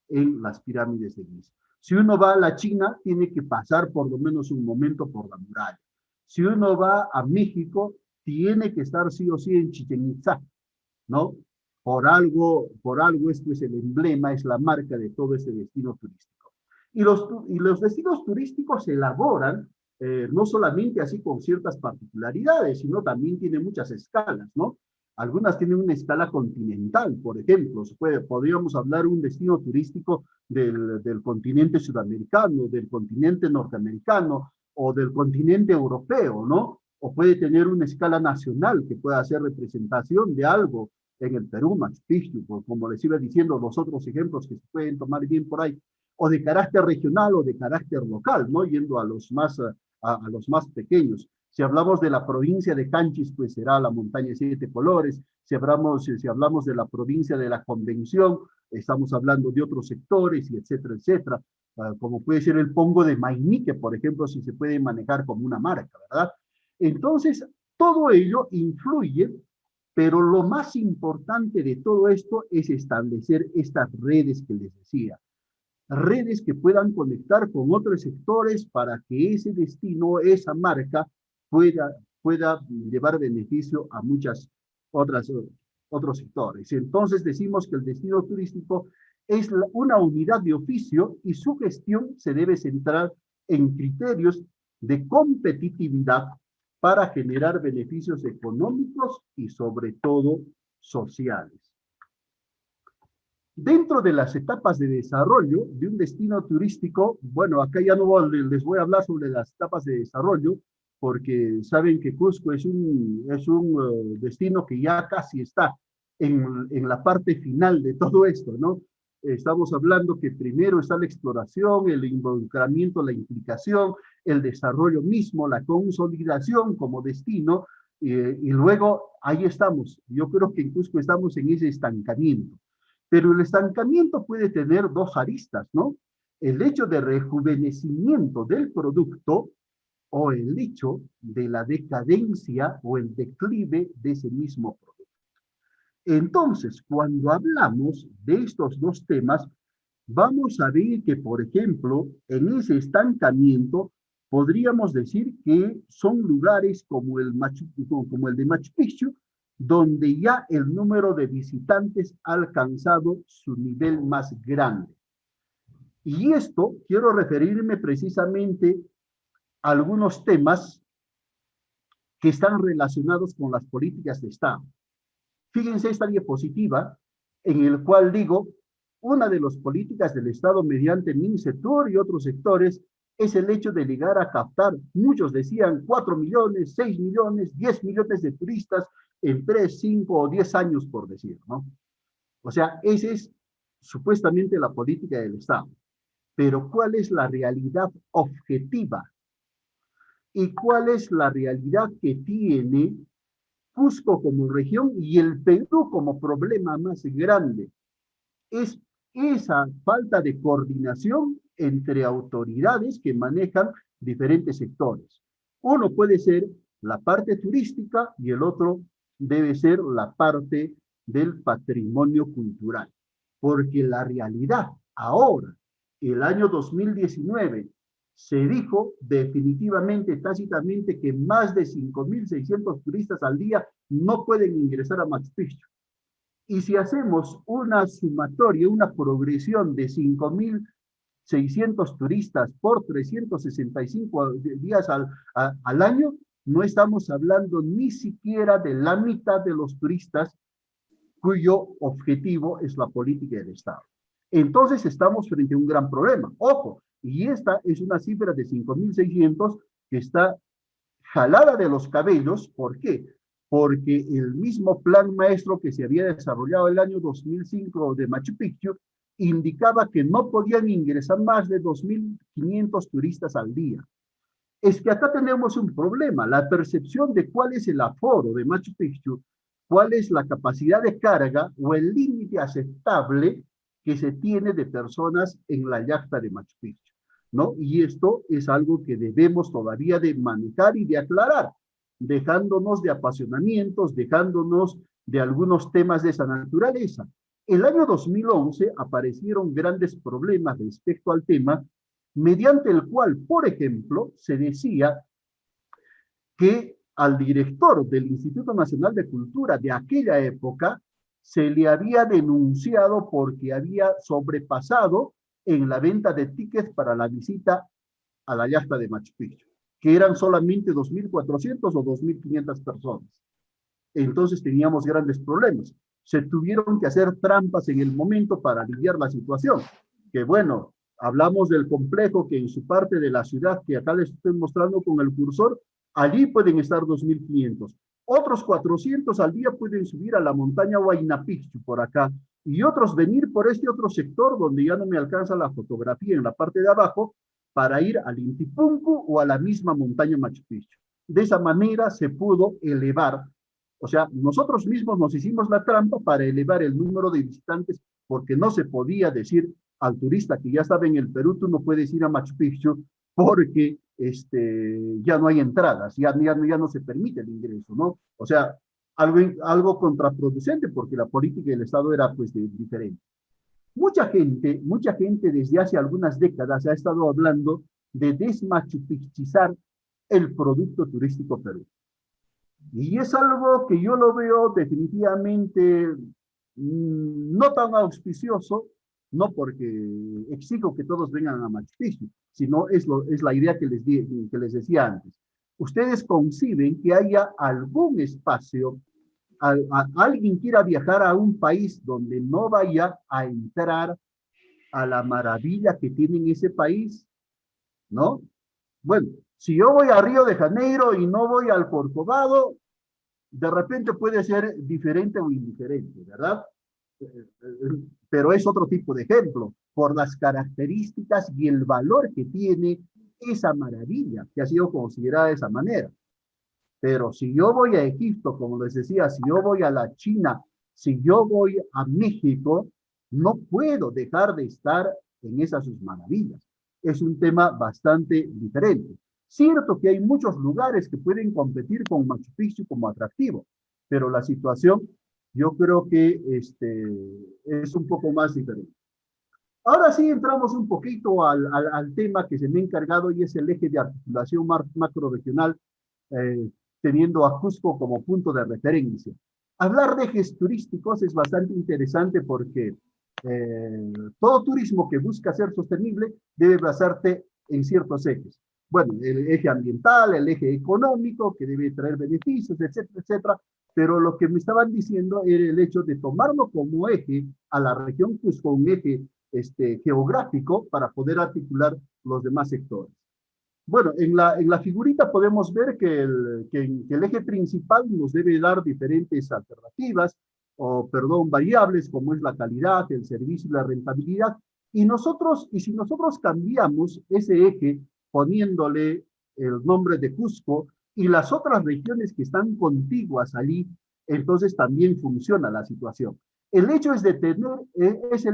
en las pirámides de Giza. Si uno va a la China, tiene que pasar por lo menos un momento por la muralla. Si uno va a México, tiene que estar sí o sí en Chichén Itzá, ¿no? Por algo esto es el emblema, es la marca de todo ese destino turístico. Y los destinos turísticos se elaboran no solamente así con ciertas particularidades, sino también tiene muchas escalas, ¿no? Algunas tienen una escala continental, por ejemplo, podríamos hablar de un destino turístico del continente sudamericano, del continente norteamericano o del continente europeo, ¿no? O puede tener una escala nacional que pueda hacer representación de algo en el Perú, Machu Picchu, como les iba diciendo, los otros ejemplos que se pueden tomar bien por ahí, o de carácter regional o de carácter local, ¿no? Yendo a los más pequeños. Si hablamos de la provincia de Canchis, pues será la montaña de 7 colores. Si hablamos de la provincia de la Convención, estamos hablando de otros sectores, y etcétera, etcétera. Como puede ser el Pongo de Mainique, por ejemplo, si se puede manejar como una marca, ¿verdad? Entonces, todo ello influye, pero lo más importante de todo esto es establecer estas redes que les decía. Redes que puedan conectar con otros sectores para que ese destino, esa marca, pueda llevar beneficio a muchas otros sectores. Entonces decimos que el destino turístico es una unidad de oficio y su gestión se debe centrar en criterios de competitividad para generar beneficios económicos y sobre todo sociales. Dentro de las etapas de desarrollo de un destino turístico, bueno, acá ya no les voy a hablar sobre las etapas de desarrollo, porque saben que Cusco es un destino que ya casi está en la parte final de todo esto, ¿no? Estamos hablando que primero está la exploración, el involucramiento, la implicación, el desarrollo mismo, la consolidación como destino, y luego ahí estamos. Yo creo que en Cusco estamos en ese estancamiento. Pero el estancamiento puede tener dos aristas, ¿no? El hecho de rejuvenecimiento del producto o el hecho de la decadencia o el declive de ese mismo producto. Entonces, cuando hablamos de estos dos temas, vamos a ver que, por ejemplo, en ese estancamiento, podríamos decir que son lugares como el de Machu Picchu, donde ya el número de visitantes ha alcanzado su nivel más grande. Y esto quiero referirme precisamente a algunos temas que están relacionados con las políticas de Estado. Fíjense esta diapositiva en el cual digo, una de las políticas del Estado mediante MINCETUR y otros sectores es el hecho de llegar a captar, muchos decían 4 millones, 6 millones, 10 millones de turistas en 3, 5 o 10 años, por decir, ¿no? O sea, esa es supuestamente la política del Estado. Pero ¿cuál es la realidad objetiva? ¿Y cuál es la realidad que tiene Cusco como región y el Perú como problema más grande? Es esa falta de coordinación entre autoridades que manejan diferentes sectores. Uno puede ser la parte turística y el otro debe ser la parte del patrimonio cultural. Porque la realidad ahora, el año 2019, se dijo definitivamente, tácitamente, que más de 5.600 turistas al día no pueden ingresar a Machu Picchu. Y si hacemos una sumatoria, una progresión de 5.600 turistas por 365 días al año, no estamos hablando ni siquiera de la mitad de los turistas cuyo objetivo es la política del Estado. Entonces estamos frente a un gran problema. Ojo, y esta es una cifra de 5.600 que está jalada de los cabellos. ¿Por qué? Porque el mismo plan maestro que se había desarrollado el año 2005 de Machu Picchu indicaba que no podían ingresar más de 2.500 turistas al día. Es que acá tenemos un problema, la percepción de cuál es el aforo de Machu Picchu, cuál es la capacidad de carga o el límite aceptable que se tiene de personas en la yacta de Machu Picchu, ¿no? Y esto es algo que debemos todavía de manejar y de aclarar, dejándonos de apasionamientos, dejándonos de algunos temas de esa naturaleza. El año 2011 aparecieron grandes problemas respecto al tema, mediante el cual, por ejemplo, se decía que al director del Instituto Nacional de Cultura de aquella época se le había denunciado porque había sobrepasado en la venta de tickets para la visita a la yacta de Machu Picchu, que eran solamente 2.400 o 2.500 personas. Entonces teníamos grandes problemas. Se tuvieron que hacer trampas en el momento para aliviar la situación. Que bueno, hablamos del complejo que en su parte de la ciudad, que acá les estoy mostrando con el cursor, allí pueden estar 2.500. Otros 400 al día pueden subir a la montaña Huayna Picchu por acá, y otros venir por este otro sector donde ya no me alcanza la fotografía en la parte de abajo, para ir al Inti Punku o a la misma montaña Machu Picchu. De esa manera se pudo elevar, o sea, nosotros mismos nos hicimos la trampa para elevar el número de visitantes, porque no se podía decir al turista que ya estaba en el Perú, tú no puedes ir a Machu Picchu porque ya no hay entradas, ya no se permite el ingreso, ¿no? O sea, algo contraproducente, porque la política del Estado era pues diferente. Mucha gente desde hace algunas décadas ha estado hablando de desmachupichizar el producto turístico Perú. Y es algo que yo lo veo definitivamente no tan auspicioso, no porque exijo que todos vengan a Machu Picchu, sino es la idea que les decía antes. Ustedes conciben que haya algún espacio, alguien quiera viajar a un país donde no vaya a entrar a la maravilla que tiene en ese país, ¿no? Bueno, si yo voy a Río de Janeiro y no voy al Corcovado, de repente puede ser diferente o indiferente, ¿verdad? Pero es otro tipo de ejemplo, por las características y el valor que tiene esa maravilla, que ha sido considerada de esa manera. Pero si yo voy a Egipto, como les decía, si yo voy a la China, si yo voy a México, no puedo dejar de estar en esas sus maravillas. Es un tema bastante diferente. Cierto que hay muchos lugares que pueden competir con Machu Picchu como atractivo, pero la situación yo creo que es un poco más diferente. Ahora sí entramos un poquito al tema que se me ha encargado, y es el eje de articulación macro-regional, teniendo a Cusco como punto de referencia. Hablar de ejes turísticos es bastante interesante porque todo turismo que busca ser sostenible debe basarse en ciertos ejes. Bueno, el eje ambiental, el eje económico, que debe traer beneficios, etcétera, etcétera. Pero lo que me estaban diciendo era el hecho de tomarlo como eje a la región Cusco, un eje geográfico para poder articular los demás sectores. Bueno, en la figurita podemos ver que el eje principal nos debe dar diferentes alternativas, variables, como es la calidad, el servicio y la rentabilidad. Y si nosotros cambiamos ese eje poniéndole el nombre de Cusco y las otras regiones que están contiguas allí, entonces también funciona la situación. Es el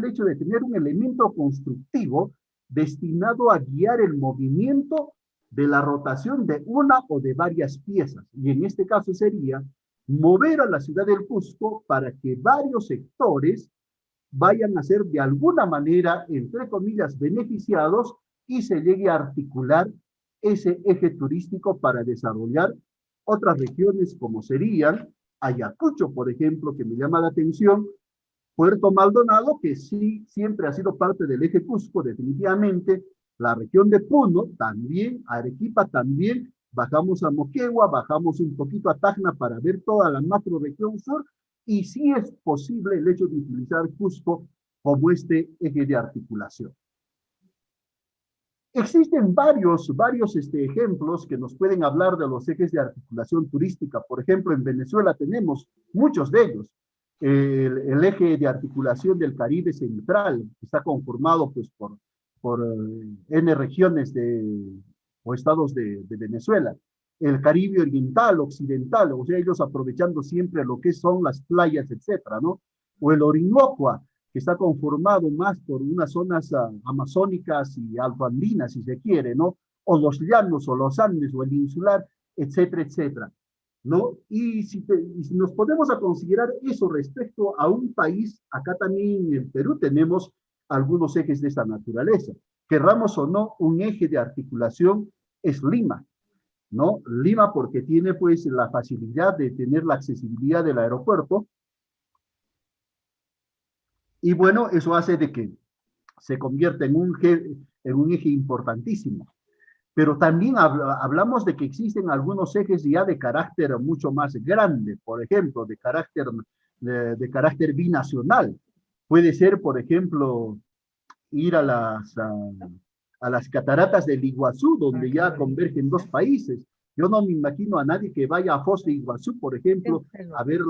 hecho de tener un elemento constructivo destinado a guiar el movimiento de la rotación de una o de varias piezas, y en este caso sería mover a la ciudad del Cusco para que varios sectores vayan a ser de alguna manera, entre comillas, beneficiados, y se llegue a articular ese eje turístico para desarrollar otras regiones como serían Ayacucho, por ejemplo, que me llama la atención, Puerto Maldonado, que sí siempre ha sido parte del eje Cusco, definitivamente, la región de Puno también, Arequipa también, bajamos a Moquegua, bajamos un poquito a Tacna para ver toda la macro región sur, y sí es posible el hecho de utilizar Cusco como este eje de articulación. Existen varios ejemplos que nos pueden hablar de los ejes de articulación turística. Por ejemplo, en Venezuela tenemos muchos de ellos. El eje de articulación del Caribe Central, que está conformado pues, por N regiones o estados de Venezuela. El Caribe Oriental, Occidental, o sea, ellos aprovechando siempre lo que son las playas, etcétera, ¿no? O el Orinoco, que está conformado más por unas zonas amazónicas y altoandinas, si se quiere, ¿no? O los llanos, o los Andes, o el insular, etcétera, etcétera, ¿no? Y si nos ponemos a considerar eso respecto a un país, acá también en el Perú tenemos algunos ejes de esta naturaleza. Querramos o no, un eje de articulación es Lima, ¿no? Lima porque tiene pues la facilidad de tener la accesibilidad del aeropuerto, y bueno, eso hace de que se convierta en un eje importantísimo. Pero también hablamos de que existen algunos ejes ya de carácter mucho más grande, por ejemplo, de carácter binacional. Puede ser, por ejemplo, ir a las cataratas del Iguazú, donde ya convergen dos países. Yo no me imagino a nadie que vaya a Foz de Iguazú, por ejemplo, a ver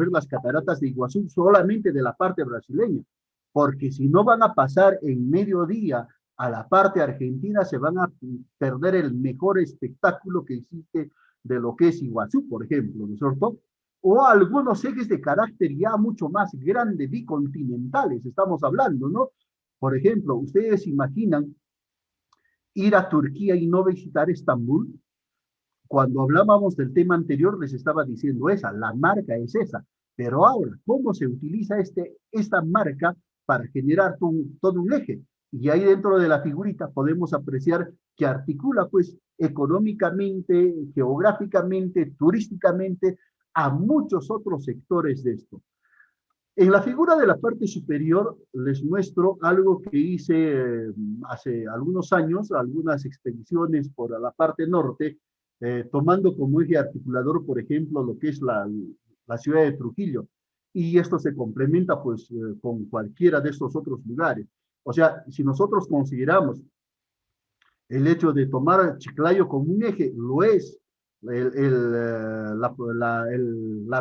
las cataratas de Iguazú solamente de la parte brasileña, porque si no van a pasar en mediodía a la parte argentina, se van a perder el mejor espectáculo que existe de lo que es Iguazú, por ejemplo, ¿no es cierto? O algunos ejes de carácter ya mucho más grande, bicontinentales, estamos hablando, ¿no? Por ejemplo, ustedes imaginan ir a Turquía y no visitar Estambul. Cuando hablábamos del tema anterior, les estaba diciendo esa, la marca es esa. Pero ahora, ¿cómo se utiliza esta marca para generar todo un eje? Y ahí dentro de la figurita podemos apreciar que articula, pues, económicamente, geográficamente, turísticamente, a muchos otros sectores de esto. En la figura de la parte superior les muestro algo que hice hace algunos años, algunas expediciones por la parte norte, tomando como eje articulador, por ejemplo, lo que es la ciudad de Trujillo. Y esto se complementa pues con cualquiera de estos otros lugares. O sea, si nosotros consideramos el hecho de tomar Chiclayo como un eje, lo es. La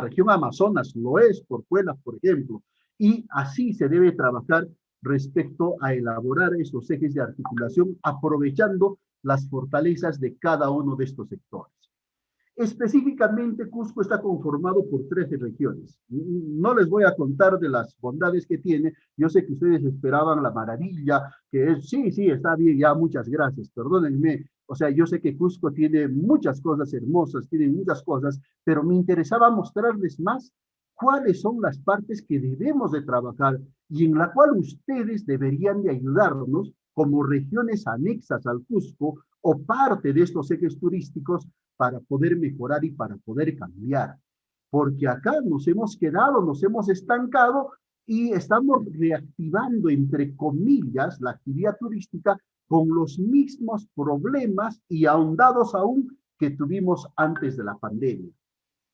región Amazonas lo es, por Puebla, por ejemplo. Y así se debe trabajar respecto a elaborar esos ejes de articulación, aprovechando las fortalezas de cada uno de estos sectores. Específicamente, Cusco está conformado por 13 regiones. No les voy a contar de las bondades que tiene. Yo sé que ustedes esperaban la maravilla, que es, sí, está bien, ya, muchas gracias, perdónenme. O sea, yo sé que Cusco tiene muchas cosas hermosas, tiene muchas cosas, pero me interesaba mostrarles más cuáles son las partes que debemos de trabajar y en la cual ustedes deberían de ayudarnos como regiones anexas al Cusco o parte de estos ejes turísticos para poder mejorar y para poder cambiar. Porque acá nos hemos quedado, nos hemos estancado y estamos reactivando, entre comillas, la actividad turística con los mismos problemas y ahondados aún que tuvimos antes de la pandemia.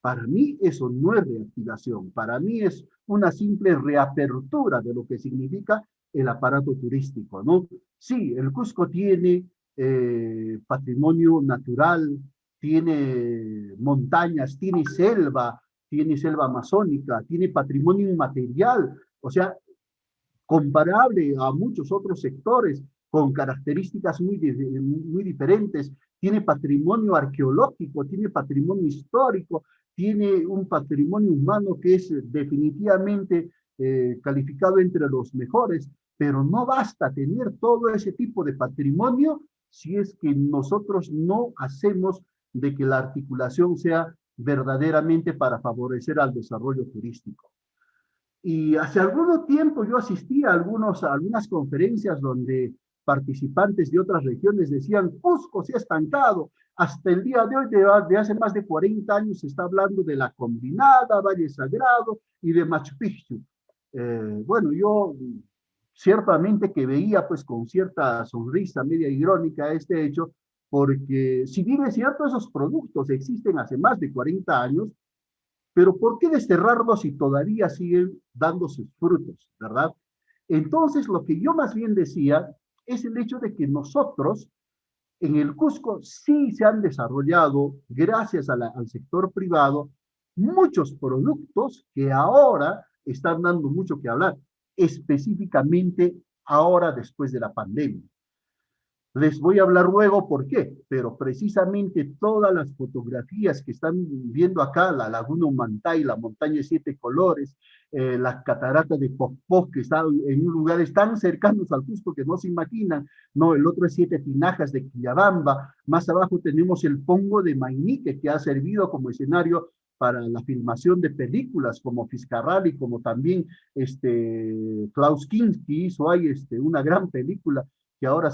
Para mí eso no es reactivación, para mí es una simple reapertura de lo que significa el aparato turístico, ¿no? Sí, el Cusco tiene patrimonio natural, tiene montañas, tiene selva amazónica, tiene patrimonio inmaterial, o sea, comparable a muchos otros sectores con características muy diferentes, tiene patrimonio arqueológico, tiene patrimonio histórico, tiene un patrimonio humano que es definitivamente calificado entre los mejores, pero no basta tener todo ese tipo de patrimonio si es que nosotros no hacemos de que la articulación sea verdaderamente para favorecer al desarrollo turístico. Y hace algún tiempo yo asistí a algunas conferencias donde participantes de otras regiones decían, Cusco se ha estancado. Hasta el día de hoy, de hace más de 40 años, se está hablando de la Combinada, Valle Sagrado y de Machu Picchu. Bueno, yo ciertamente que veía pues con cierta sonrisa media irónica este hecho, porque si bien es cierto, esos productos existen hace más de 40 años, pero ¿por qué desterrarlos si todavía siguen dando sus frutos, verdad? Entonces, lo que yo más bien decía es el hecho de que nosotros en el Cusco sí se han desarrollado, gracias al sector privado, muchos productos que ahora están dando mucho que hablar, específicamente ahora después de la pandemia. Les voy a hablar luego por qué, pero precisamente todas las fotografías que están viendo acá, la Laguna Humantay, la montaña de 7 colores, la catarata de Pospó, que está en lugares tan cercanos al Cusco que no se imaginan, no, el otro es 7 Tinajas de Quillabamba, más abajo tenemos el Pongo de Mainique, que ha servido como escenario para la filmación de películas como Fiscarralli, como también Klaus Kinski hizo ahí una gran película que ahora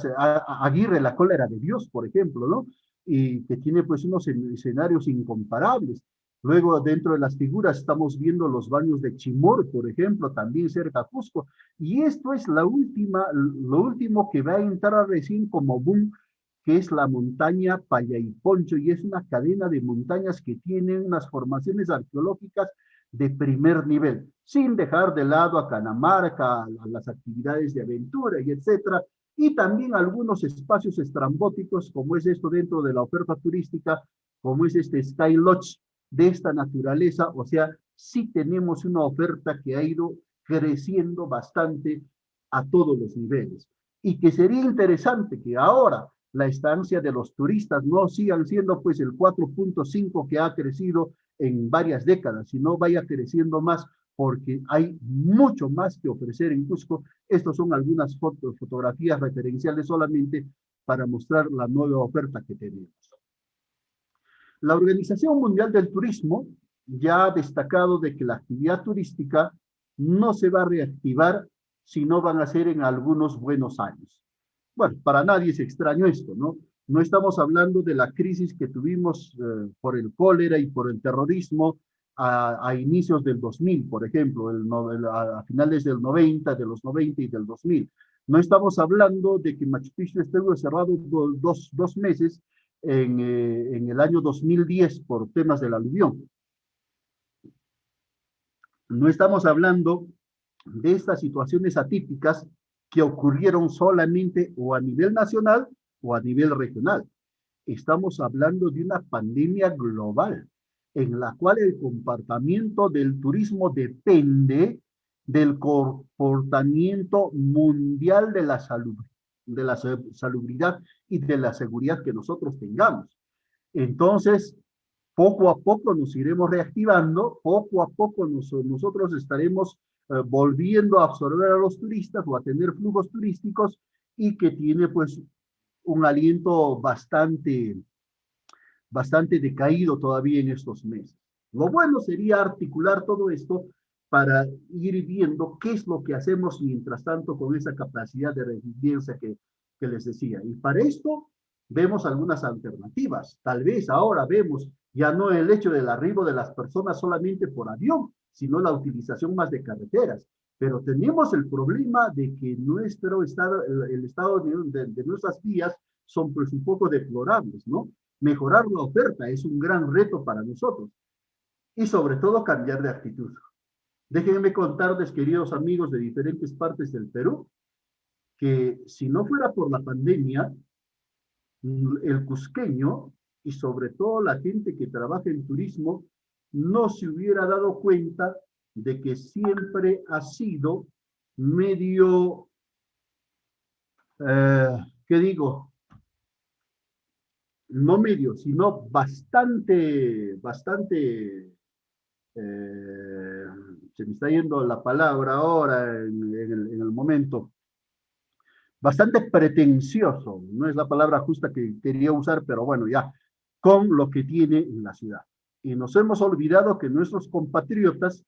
Aguirre, la cólera de Dios, por ejemplo, ¿no? Y que tiene pues unos escenarios incomparables. Luego, dentro de las figuras, estamos viendo los baños de Chimor, por ejemplo, también cerca a Cusco. Y esto es lo último que va a entrar recién como boom, que es la montaña Payaiponcho, y es una cadena de montañas que tienen unas formaciones arqueológicas de primer nivel, sin dejar de lado a Canamarca, a las actividades de aventura y etcétera, y también algunos espacios estrambóticos, como es esto dentro de la oferta turística, como es Sky Lodge de esta naturaleza. O sea, sí tenemos una oferta que ha ido creciendo bastante a todos los niveles. Y que sería interesante que ahora, la estancia de los turistas no sigan siendo pues el 4.5 que ha crecido en varias décadas, sino vaya creciendo más, porque hay mucho más que ofrecer en Cusco. Estos son algunas fotografías referenciales solamente para mostrar la nueva oferta que tenemos. La Organización Mundial del Turismo ya ha destacado de que la actividad turística no se va a reactivar si no van a ser en algunos buenos años. Bueno, para nadie es extraño esto, ¿no? No estamos hablando de la crisis que tuvimos por el cólera y por el terrorismo a inicios del 2000, por ejemplo, a finales del 90, de los 90 y del 2000. No estamos hablando de que Machu Picchu estuvo cerrado dos meses en el año 2010 por temas del aluvión. No estamos hablando de estas situaciones atípicas que ocurrieron solamente o a nivel nacional o a nivel regional. Estamos hablando de una pandemia global en la cual el comportamiento del turismo depende del comportamiento mundial de la salubridad y de la seguridad que nosotros tengamos. Entonces, poco a poco nos iremos reactivando, poco a poco nosotros estaremos volviendo a absorber a los turistas o a tener flujos turísticos, y que tiene pues un aliento bastante decaído todavía en estos meses. Lo bueno sería articular todo esto para ir viendo qué es lo que hacemos mientras tanto con esa capacidad de resiliencia que les decía. Y para esto vemos algunas alternativas. Tal vez ahora vemos ya no el hecho del arribo de las personas solamente por avión, sino la utilización más de carreteras. Pero tenemos el problema de que el estado de nuestras vías son pues un poco deplorables, ¿no? Mejorar la oferta es un gran reto para nosotros. Y sobre todo cambiar de actitud. Déjenme contarles, queridos amigos de diferentes partes del Perú, que si no fuera por la pandemia, el cusqueño y sobre todo la gente que trabaja en turismo no se hubiera dado cuenta de que siempre ha sido medio, ¿qué digo? No medio, sino bastante, se me está yendo la palabra ahora en el momento, bastante pretencioso, no es la palabra justa que quería usar, pero bueno, ya, con lo que tiene en la ciudad. Y nos hemos olvidado que nuestros compatriotas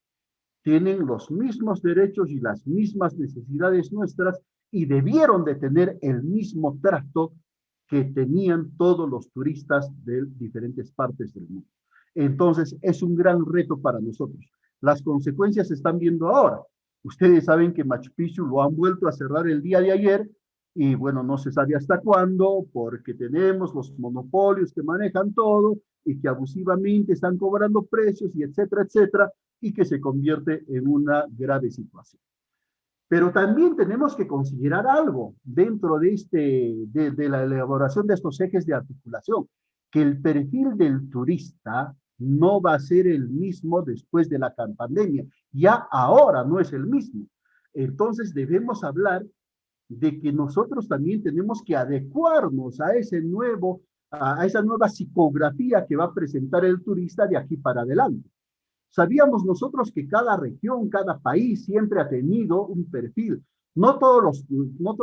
tienen los mismos derechos y las mismas necesidades nuestras, y debieron de tener el mismo trato que tenían todos los turistas de diferentes partes del mundo. Entonces, es un gran reto para nosotros. Las consecuencias se están viendo ahora. Ustedes saben que Machu Picchu lo han vuelto a cerrar el día de ayer, y bueno, no se sabe hasta cuándo, porque tenemos los monopolios que manejan todo y que abusivamente están cobrando precios y etcétera, etcétera, y que se convierte en una grave situación. Pero también tenemos que considerar algo dentro de la elaboración de estos ejes de articulación, que el perfil del turista no va a ser el mismo después de la pandemia. Ya ahora no es el mismo. Entonces debemos hablar de que nosotros también tenemos que adecuarnos a esa nueva psicografía que va a presentar el turista de aquí para adelante. Sabíamos nosotros que cada región, cada país siempre ha tenido un perfil. No todas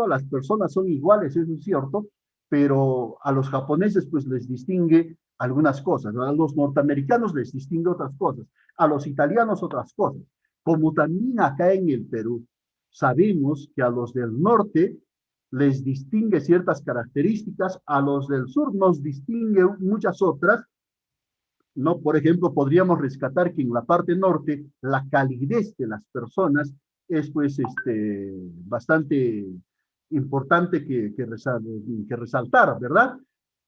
las personas son iguales, eso es cierto, pero a los japoneses pues les distingue algunas cosas, a los norteamericanos les distingue otras cosas, a los italianos otras cosas. Como también acá en el Perú, sabemos que a los del norte les distingue ciertas características, a los del sur nos distingue muchas otras, ¿no? Por ejemplo, podríamos rescatar que en la parte norte la calidez de las personas es pues bastante importante que resaltar, ¿verdad?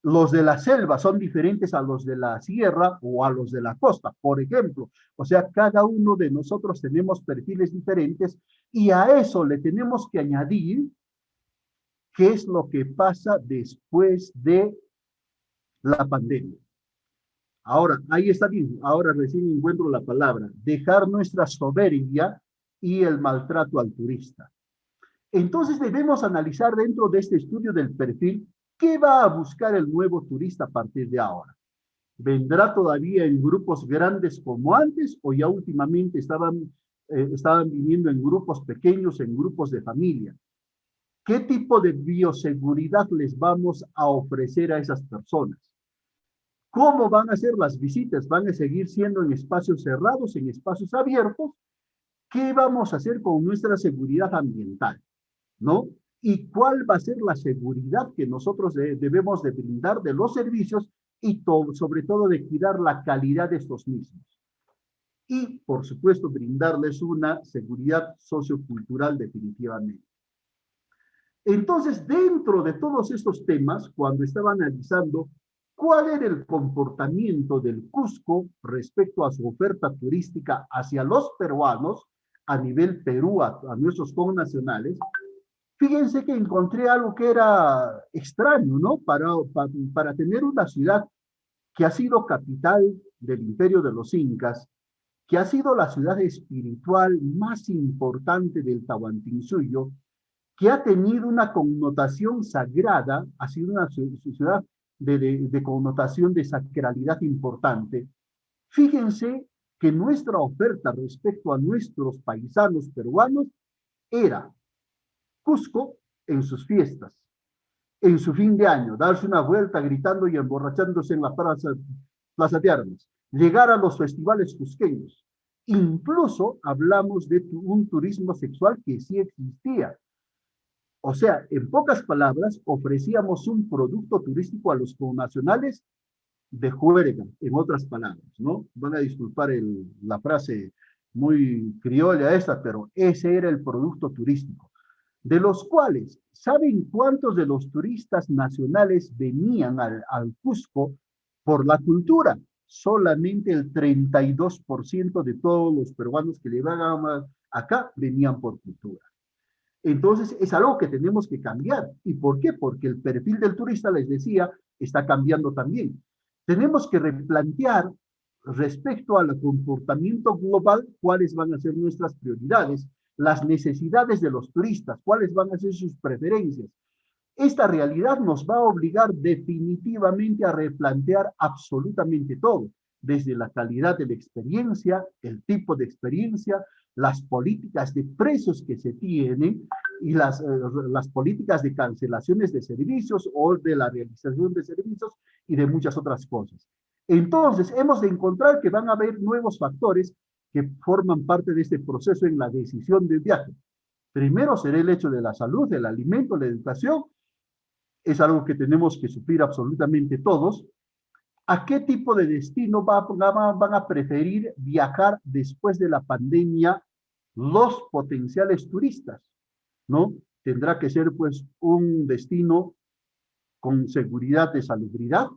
Los de la selva son diferentes a los de la sierra o a los de la costa, por ejemplo. O sea, cada uno de nosotros tenemos perfiles diferentes, y a eso le tenemos que añadir qué es lo que pasa después de la pandemia. Ahora, ahí está bien, ahora recién encuentro la palabra, dejar nuestra soberbia y el maltrato al turista. Entonces debemos analizar dentro de este estudio del perfil ¿Qué va a buscar el nuevo turista a partir de ahora? ¿Vendrá todavía en grupos grandes como antes o ya últimamente estaban viniendo en grupos pequeños, en grupos de familia? ¿Qué tipo de bioseguridad les vamos a ofrecer a esas personas? ¿Cómo van a ser las visitas? ¿Van a seguir siendo en espacios cerrados, en espacios abiertos? ¿Qué vamos a hacer con nuestra seguridad ambiental? ¿No? ¿Y cuál va a ser la seguridad que nosotros debemos de brindar de los servicios y sobre todo de cuidar la calidad de estos mismos? Y, por supuesto, brindarles una seguridad sociocultural definitivamente. Entonces, dentro de todos estos temas, cuando estaba analizando cuál era el comportamiento del Cusco respecto a su oferta turística hacia los peruanos, a nivel Perú, a nuestros connacionales, fíjense que encontré algo que era extraño, ¿no? Para tener una ciudad que ha sido capital del imperio de los incas, que ha sido la ciudad espiritual más importante del Tahuantinsuyo, que ha tenido una connotación sagrada, ha sido una ciudad de connotación de sacralidad importante. Fíjense que nuestra oferta respecto a nuestros paisanos peruanos era Cusco en sus fiestas, en su fin de año, darse una vuelta gritando y emborrachándose en la plaza de armas, llegar a los festivales cusqueños. Incluso hablamos de un turismo sexual que sí existía. O sea, en pocas palabras, ofrecíamos un producto turístico a los connacionales de juerga, en otras palabras, ¿no? Van a disculpar la frase muy criolla esta, pero ese era el producto turístico. De los cuales, ¿saben cuántos de los turistas nacionales venían al Cusco por la cultura? Solamente el 32% de todos los peruanos que llegaban acá venían por cultura. Entonces, es algo que tenemos que cambiar. ¿Y por qué? Porque el perfil del turista, les decía, está cambiando también. Tenemos que replantear respecto al comportamiento global cuáles van a ser nuestras prioridades, las necesidades de los turistas, cuáles van a ser sus preferencias. Esta realidad nos va a obligar definitivamente a replantear absolutamente todo, desde la calidad de la experiencia, el tipo de experiencia, las políticas de precios que se tienen y las políticas de cancelaciones de servicios o de la realización de servicios y de muchas otras cosas. Entonces, hemos de encontrar que van a haber nuevos factores que forman parte de este proceso en la decisión del viaje. Primero será el hecho de la salud, del alimento, la educación. Es algo que tenemos que suplir absolutamente todos. ¿A qué tipo de destino van a preferir viajar después de la pandemia los potenciales turistas? ¿No? Tendrá que ser pues un destino con seguridad de salubridad,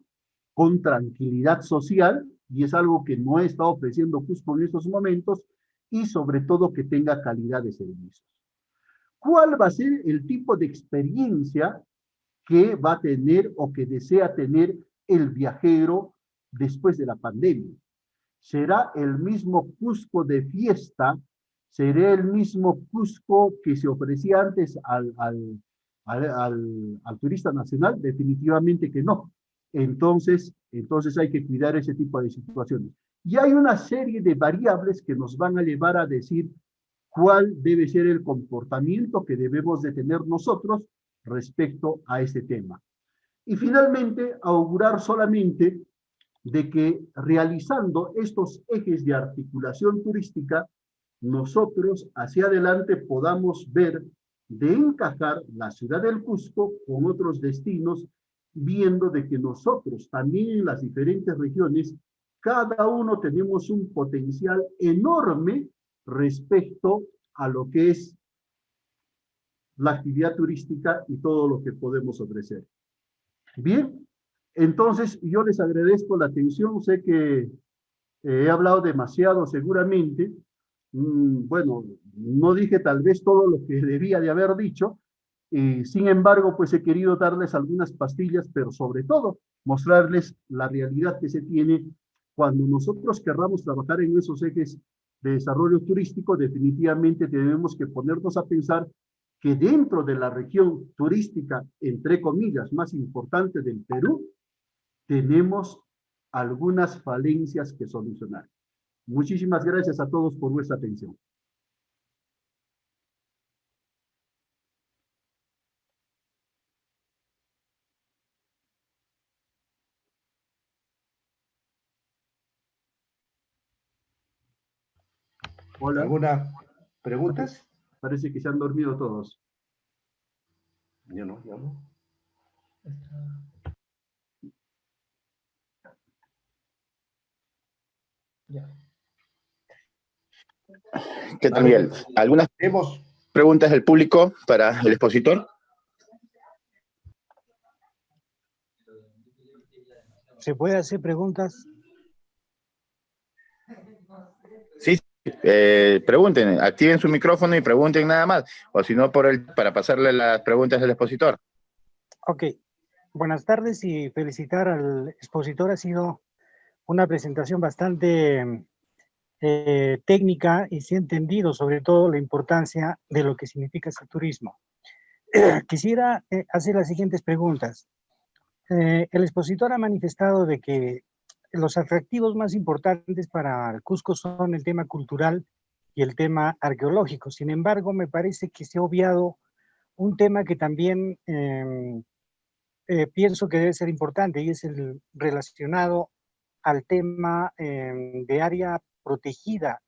con tranquilidad social, y es algo que no está ofreciendo Cusco en estos momentos, y sobre todo que tenga calidad de servicios. ¿Cuál va a ser el tipo de experiencia que va a tener o que desea tener el viajero después de la pandemia? ¿Será el mismo Cusco de fiesta? ¿Será el mismo Cusco que se ofrecía antes al turista nacional? Definitivamente que no. Entonces hay que cuidar ese tipo de situaciones. Y hay una serie de variables que nos van a llevar a decir cuál debe ser el comportamiento que debemos de tener nosotros respecto a este tema. Y finalmente, augurar solamente de que realizando estos ejes de articulación turística, nosotros hacia adelante podamos ver de encajar la ciudad del Cusco con otros destinos, viendo de que nosotros también en las diferentes regiones, cada uno tenemos un potencial enorme respecto a lo que es la actividad turística y todo lo que podemos ofrecer. Bien, entonces yo les agradezco la atención, sé que he hablado demasiado seguramente, bueno, no dije tal vez todo lo que debía de haber dicho, sin embargo, pues he querido darles algunas pastillas, pero sobre todo mostrarles la realidad que se tiene cuando nosotros querramos trabajar en esos ejes de desarrollo turístico. Definitivamente tenemos que ponernos a pensar que dentro de la región turística, entre comillas, más importante del Perú, tenemos algunas falencias que solucionar. Muchísimas gracias a todos por vuestra atención. Hola. ¿Algunas preguntas? Parece que se han dormido todos. Yo no. ¿Qué tal, Miguel? ¿Algunas preguntas del público para el expositor? ¿Se puede hacer preguntas? Sí, pregunten, activen su micrófono y pregunten nada más, o si no, para pasarle las preguntas al expositor. Ok, buenas tardes y felicitar al expositor. Ha sido una presentación bastante técnica y se ha entendido sobre todo la importancia de lo que significa ese turismo. Quisiera hacer las siguientes preguntas. El expositor ha manifestado de que los atractivos más importantes para el Cusco son el tema cultural y el tema arqueológico. Sin embargo, me parece que se ha obviado un tema que también pienso que debe ser importante, y es el relacionado al tema de área protegida,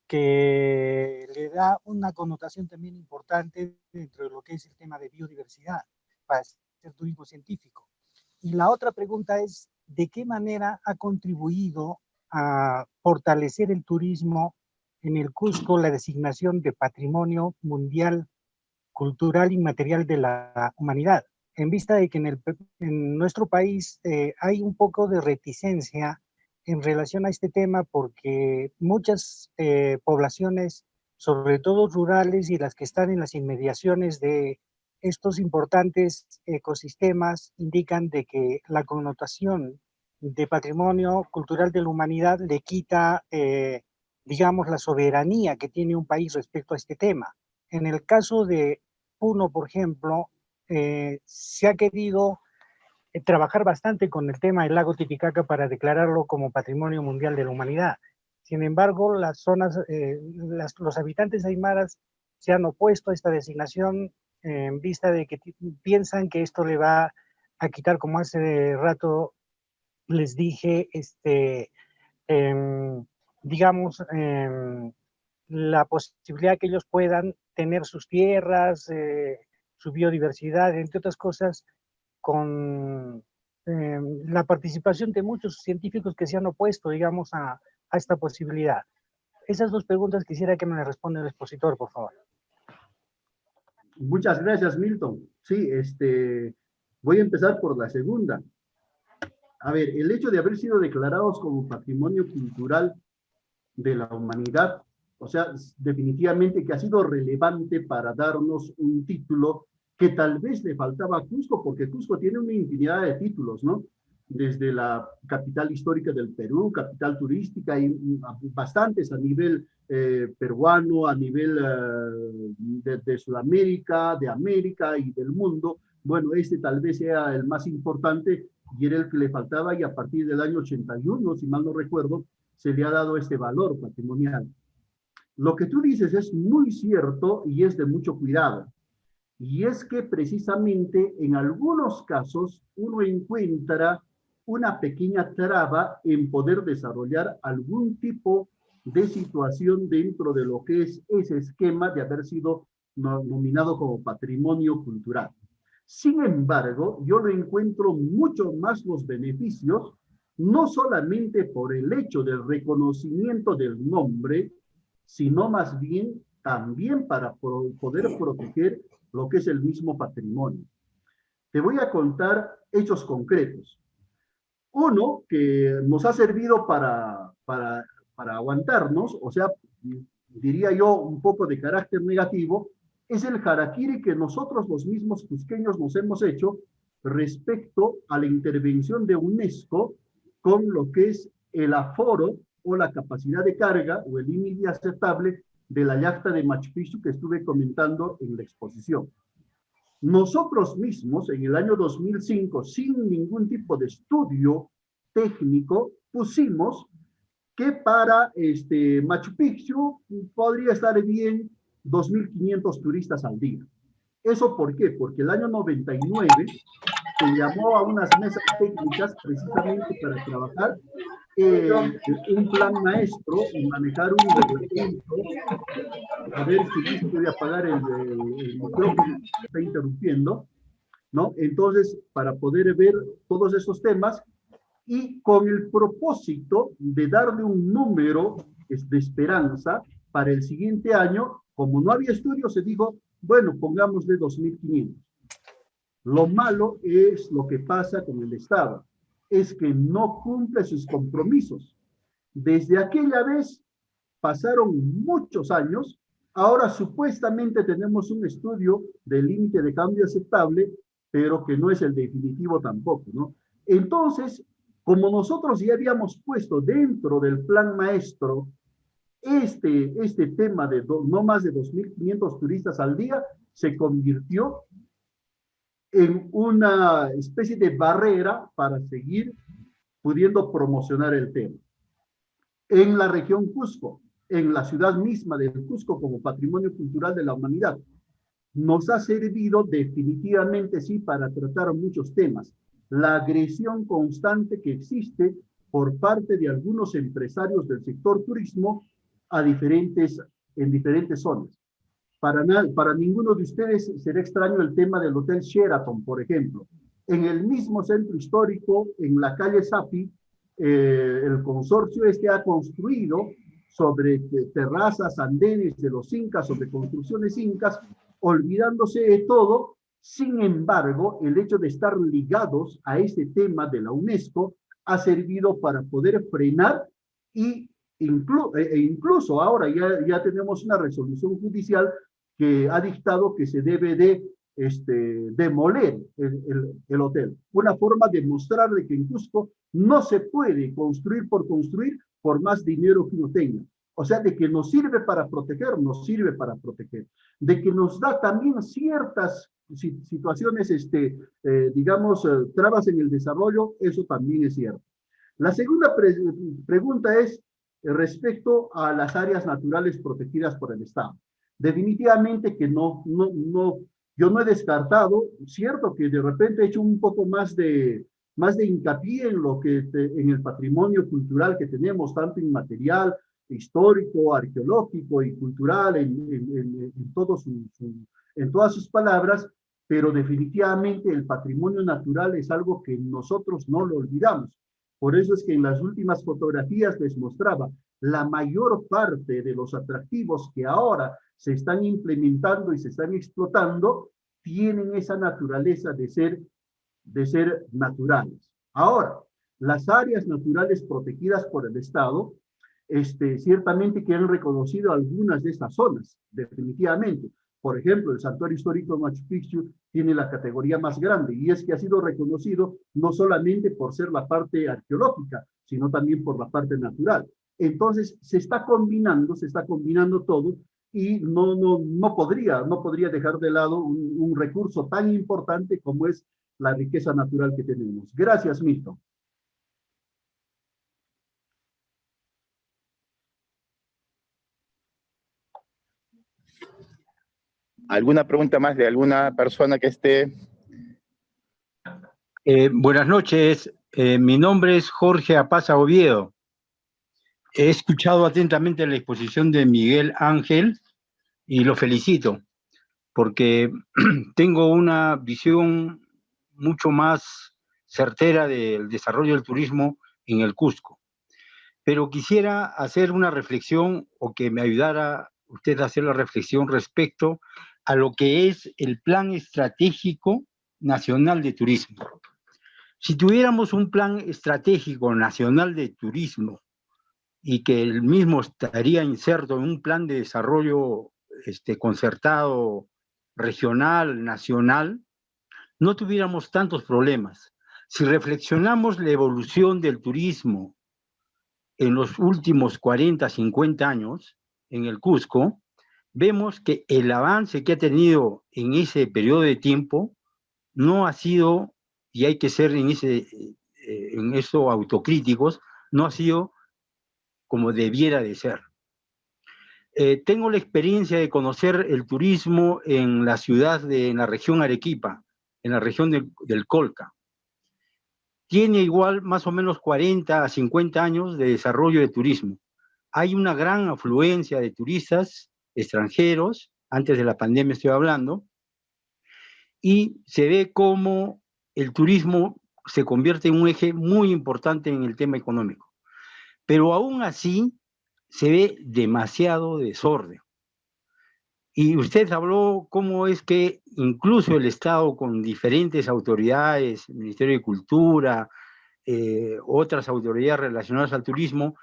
que le da una connotación también importante dentro de lo que es el tema de biodiversidad para hacer turismo científico. Y la otra pregunta es, ¿de qué manera ha contribuido a fortalecer el turismo en el Cusco la designación de Patrimonio Mundial Cultural Inmaterial de la Humanidad? En vista de que en nuestro país hay un poco de reticencia en relación a este tema, porque muchas poblaciones, sobre todo rurales y las que están en las inmediaciones de estos importantes ecosistemas, indican de que la connotación de patrimonio cultural de la humanidad le quita, digamos, la soberanía que tiene un país respecto a este tema. En el caso de Puno, por ejemplo, se ha querido trabajar bastante con el tema del lago Titicaca para declararlo como Patrimonio Mundial de la Humanidad. Sin embargo, las zonas, los habitantes aymaras se han opuesto a esta designación en vista de que piensan que esto le va a quitar, como hace rato les dije, digamos, la posibilidad que ellos puedan tener sus tierras, su biodiversidad, entre otras cosas, con la participación de muchos científicos que se han opuesto, digamos, a esta posibilidad. Esas dos preguntas quisiera que me las responda el expositor, por favor. Muchas gracias, Milton. Sí, voy a empezar por la segunda. A ver, el hecho de haber sido declarados como Patrimonio Cultural de la Humanidad, o sea, definitivamente que ha sido relevante para darnos un título que tal vez le faltaba a Cusco, porque Cusco tiene una infinidad de títulos, ¿no? Desde la capital histórica del Perú, capital turística, y bastantes a nivel peruano, a nivel de Sudamérica, de América y del mundo. Bueno, este tal vez sea el más importante y era el que le faltaba, y a partir del año 81, si mal no recuerdo, se le ha dado este valor patrimonial. Lo que tú dices es muy cierto y es de mucho cuidado. Y es que precisamente en algunos casos uno encuentra una pequeña traba en poder desarrollar algún tipo de situación dentro de lo que es ese esquema de haber sido nominado como patrimonio cultural. Sin embargo, yo lo encuentro mucho más los beneficios, no solamente por el hecho del reconocimiento del nombre, sino más bien también para poder proteger lo que es el mismo patrimonio. Te voy a contar hechos concretos. Uno que nos ha servido para aguantarnos, o sea, diría yo un poco de carácter negativo, es el harakiri que nosotros los mismos cusqueños nos hemos hecho respecto a la intervención de UNESCO con lo que es el aforo o la capacidad de carga o el límite aceptable de la yacta de Machu Picchu que estuve comentando en la exposición. Nosotros mismos, en el año 2005, sin ningún tipo de estudio técnico, pusimos que para Machu Picchu podría estar bien 2.500 turistas al día. ¿Eso por qué? Porque el año 99 se llamó a unas mesas técnicas precisamente para trabajar un plan maestro y manejar un reglamento. A ver si Luis puede apagar el micrófono, está interrumpiendo, ¿no? Entonces, para poder ver todos esos temas y con el propósito de darle un número de esperanza para el siguiente año, como no había estudios, se dijo, bueno, pongámosle 2.500. Lo malo es lo que pasa con el Estado, es que no cumple sus compromisos. Desde aquella vez pasaron muchos años, ahora supuestamente tenemos un estudio del límite de cambio aceptable, pero que no es el definitivo tampoco, ¿no? Entonces, como nosotros ya habíamos puesto dentro del plan maestro este tema de no más de 2.500 turistas al día, se convirtió en una especie de barrera para seguir pudiendo promocionar el tema. En la región Cusco, en la ciudad misma del Cusco como patrimonio cultural de la humanidad, nos ha servido definitivamente sí para tratar muchos temas. La agresión constante que existe por parte de algunos empresarios del sector turismo en diferentes zonas. Para ninguno de ustedes será extraño el tema del Hotel Sheraton, por ejemplo. En el mismo centro histórico, en la calle Sapi, el consorcio ha construido sobre terrazas, andenes de los incas, sobre construcciones incas, olvidándose de todo. Sin embargo, el hecho de estar ligados a este tema de la UNESCO ha servido para poder frenar e incluso ahora ya tenemos una resolución judicial que ha dictado que se debe de demoler el hotel. Una forma de mostrarle que en Cusco no se puede construir por más dinero que uno tenga. O sea, de que nos sirve para proteger, nos sirve para proteger. De que nos da también ciertas situaciones, digamos, trabas en el desarrollo, eso también es cierto. La segunda pregunta es respecto a las áreas naturales protegidas por el Estado. Definitivamente que yo no he descartado, cierto que de repente he hecho un poco más de hincapié en en el patrimonio cultural que tenemos, tanto inmaterial, histórico, arqueológico y cultural, en todas sus palabras, pero definitivamente el patrimonio natural es algo que nosotros no lo olvidamos. Por eso es que en las últimas fotografías les mostraba la mayor parte de los atractivos que ahora se están implementando y se están explotando, tienen esa naturaleza de ser naturales. Ahora, las áreas naturales protegidas por el Estado, ciertamente que han reconocido algunas de estas zonas, definitivamente. Por ejemplo, el Santuario Histórico de Machu Picchu tiene la categoría más grande, y es que ha sido reconocido no solamente por ser la parte arqueológica, sino también por la parte natural. Entonces, se está combinando todo, y no podría dejar de lado un recurso tan importante como es la riqueza natural que tenemos. Gracias, Milton. ¿Alguna pregunta más de alguna persona que esté? Buenas noches, mi nombre es Jorge Apaza Oviedo. He escuchado atentamente la exposición de Miguel Ángel y lo felicito, porque tengo una visión mucho más certera del desarrollo del turismo en el Cusco. Pero quisiera hacer una reflexión, o que me ayudara usted a hacer la reflexión respecto a lo que es el Plan Estratégico Nacional de Turismo. Si tuviéramos un Plan Estratégico Nacional de Turismo y que el mismo estaría inserto en un plan de desarrollo concertado regional, nacional, no tuviéramos tantos problemas. Si reflexionamos la evolución del turismo en los últimos 40, 50 años, en el Cusco, vemos que el avance que ha tenido en ese periodo de tiempo no ha sido, y hay que ser en eso autocríticos, no ha sido como debiera de ser. Tengo la experiencia de conocer el turismo en la ciudad, en la región Arequipa, en la región del Colca. Tiene igual más o menos 40 a 50 años de desarrollo de turismo. Hay una gran afluencia de turistas extranjeros, antes de la pandemia estoy hablando, y se ve cómo el turismo se convierte en un eje muy importante en el tema económico. Pero aún así se ve demasiado desorden. Y usted habló cómo es que incluso el Estado con diferentes autoridades, el Ministerio de Cultura, otras autoridades relacionadas al turismo,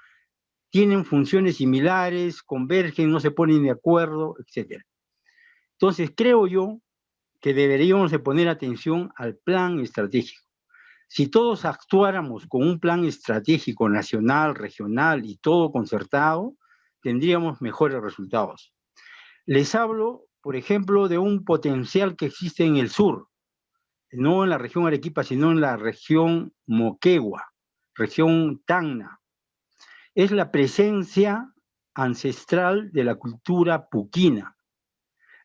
tienen funciones similares, convergen, no se ponen de acuerdo, etc. Entonces creo yo que deberíamos de poner atención al plan estratégico. Si todos actuáramos con un plan estratégico nacional, regional y todo concertado, tendríamos mejores resultados. Les hablo, por ejemplo, de un potencial que existe en el sur, no en la región Arequipa, sino en la región Moquegua, región Tacna. Es la presencia ancestral de la cultura puquina.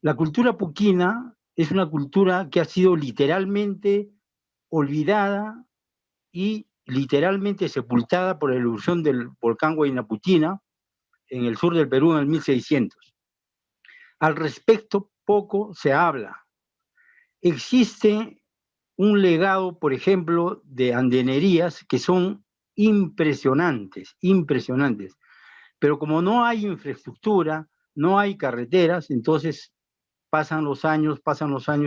La cultura puquina es una cultura que ha sido literalmente olvidada y literalmente sepultada por la erupción del volcán Huaynapuchina en el sur del Perú en el 1600. Al respecto, poco se habla. Existe un legado, por ejemplo, de andenerías que son impresionantes, impresionantes. Pero como no hay infraestructura, no hay carreteras, entonces pasan los años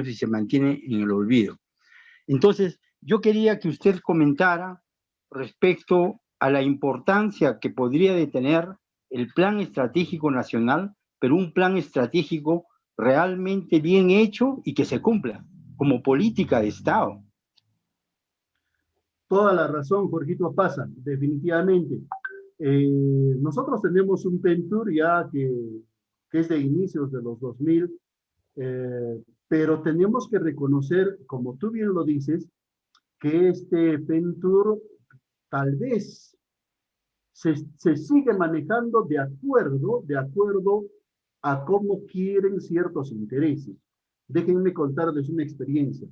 y se mantiene en el olvido. Entonces, yo quería que usted comentara respecto a la importancia que podría de tener el Plan Estratégico Nacional, pero un plan estratégico realmente bien hecho y que se cumpla como política de Estado. Toda la razón, Jorgito Pasa, definitivamente. Nosotros tenemos un PENTUR ya que es de inicios de los 2000, pero tenemos que reconocer, como tú bien lo dices, que este PENTUR tal vez se sigue manejando de acuerdo a cómo quieren ciertos intereses. Déjenme contarles una experiencia.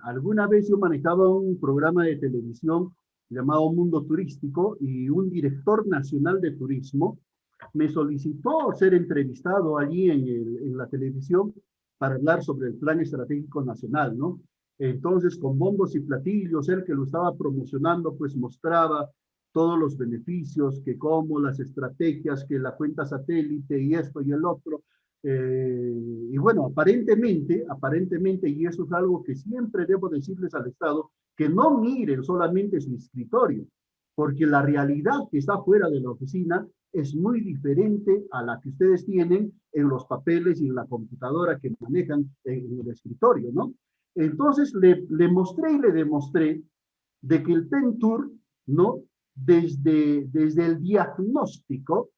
Alguna vez yo manejaba un programa de televisión llamado Mundo Turístico y un director nacional de turismo me solicitó ser entrevistado allí en la televisión para hablar sobre el Plan Estratégico Nacional, ¿no? Entonces, con bombos y platillos, él que lo estaba promocionando, pues mostraba todos los beneficios, que como las estrategias, que la cuenta satélite y esto y el otro. Y bueno, aparentemente, y eso es algo que siempre debo decirles al Estado, que no miren solamente su escritorio, porque la realidad que está fuera de la oficina es muy diferente a la que ustedes tienen en los papeles y en la computadora que manejan en el escritorio, ¿no? Entonces le mostré y le demostré de que el PENTUR, ¿no? Desde el diagnóstico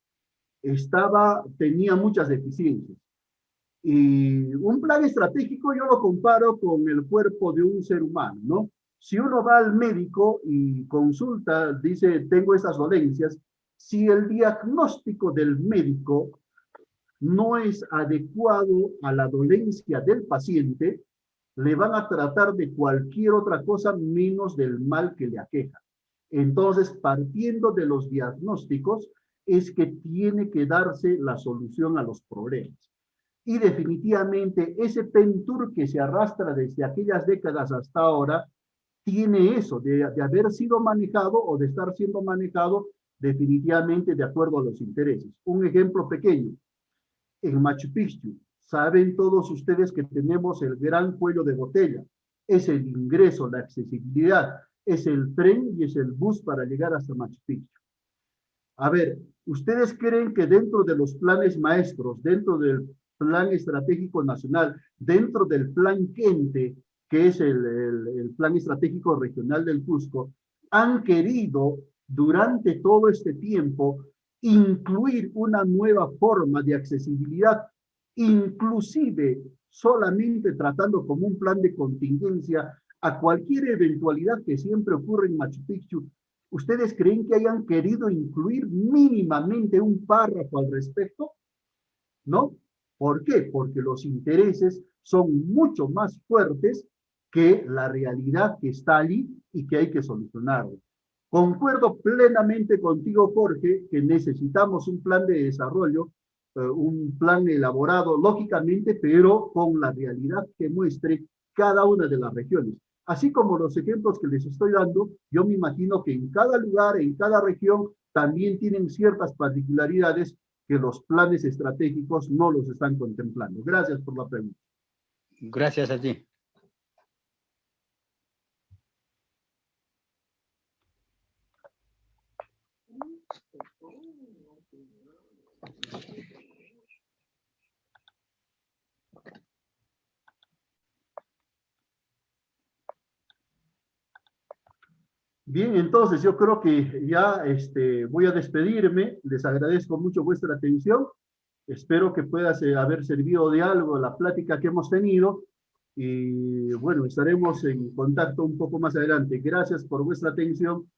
tenía muchas deficiencias. Y un plan estratégico yo lo comparo con el cuerpo de un ser humano, ¿no? Si uno va al médico y consulta, dice, tengo estas dolencias, si el diagnóstico del médico no es adecuado a la dolencia del paciente, le van a tratar de cualquier otra cosa menos del mal que le aqueja. Entonces, partiendo de los diagnósticos, es que tiene que darse la solución a los problemas. Y definitivamente ese PENTUR que se arrastra desde aquellas décadas hasta ahora, tiene eso, de haber sido manejado o de estar siendo manejado definitivamente de acuerdo a los intereses. Un ejemplo pequeño, en Machu Picchu, saben todos ustedes que tenemos el gran cuello de botella, es el ingreso, la accesibilidad, es el tren y es el bus para llegar hasta Machu Picchu. A ver, ¿ustedes creen que dentro de los planes maestros, dentro del Plan Estratégico Nacional, dentro del Plan Quente, que es el Plan Estratégico Regional del Cusco, han querido durante todo este tiempo incluir una nueva forma de accesibilidad, inclusive solamente tratando como un plan de contingencia a cualquier eventualidad que siempre ocurre en Machu Picchu. ¿Ustedes creen que hayan querido incluir mínimamente un párrafo al respecto? ¿No? ¿Por qué? Porque los intereses son mucho más fuertes que la realidad que está allí y que hay que solucionarlo. Concuerdo plenamente contigo, Jorge, que necesitamos un plan de desarrollo, un plan elaborado lógicamente, pero con la realidad que muestre cada una de las regiones. Así como los ejemplos que les estoy dando, yo me imagino que en cada lugar, en cada región, también tienen ciertas particularidades que los planes estratégicos no los están contemplando. Gracias por la pregunta. Gracias a ti. Bien, entonces yo creo que ya voy a despedirme. Les agradezco mucho vuestra atención. Espero que pueda haber servido de algo la plática que hemos tenido. Y bueno, estaremos en contacto un poco más adelante. Gracias por vuestra atención.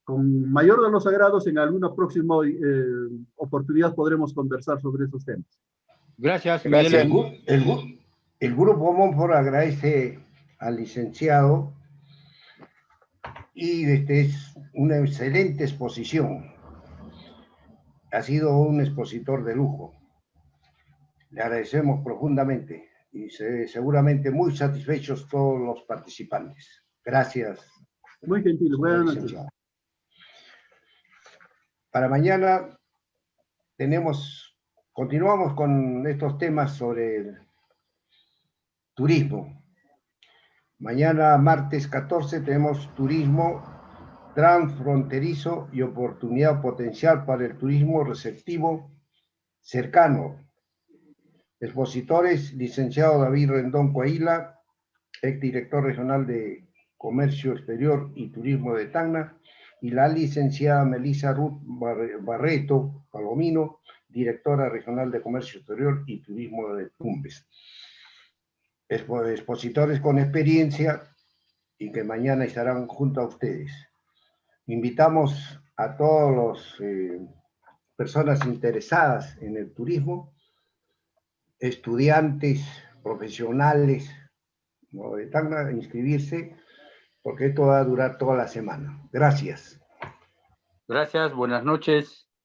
Con mayor de los agrados, en alguna próxima oportunidad podremos conversar sobre esos temas. Gracias, Gracias. Miguel. El Grupo Montfort agradece al licenciado y es una excelente exposición. Ha sido un expositor de lujo. Le agradecemos profundamente y seguramente muy satisfechos todos los participantes. Gracias. Muy gentil. Buenas noches. Para mañana continuamos con estos temas sobre el turismo. Mañana, martes 14, tenemos turismo transfronterizo y oportunidad potencial para el turismo receptivo cercano. Expositores, licenciado David Rendón Coahuila, exdirector regional de Comercio Exterior y Turismo de Tacna, y la licenciada Melissa Ruth Barreto Palomino, directora regional de Comercio Exterior y Turismo de Tumbes. Expositores con experiencia y que mañana estarán junto a ustedes. Invitamos a todas las personas interesadas en el turismo, estudiantes, profesionales, ¿no?, de Tacna, a inscribirse, porque esto va a durar toda la semana. Gracias. Gracias, buenas noches.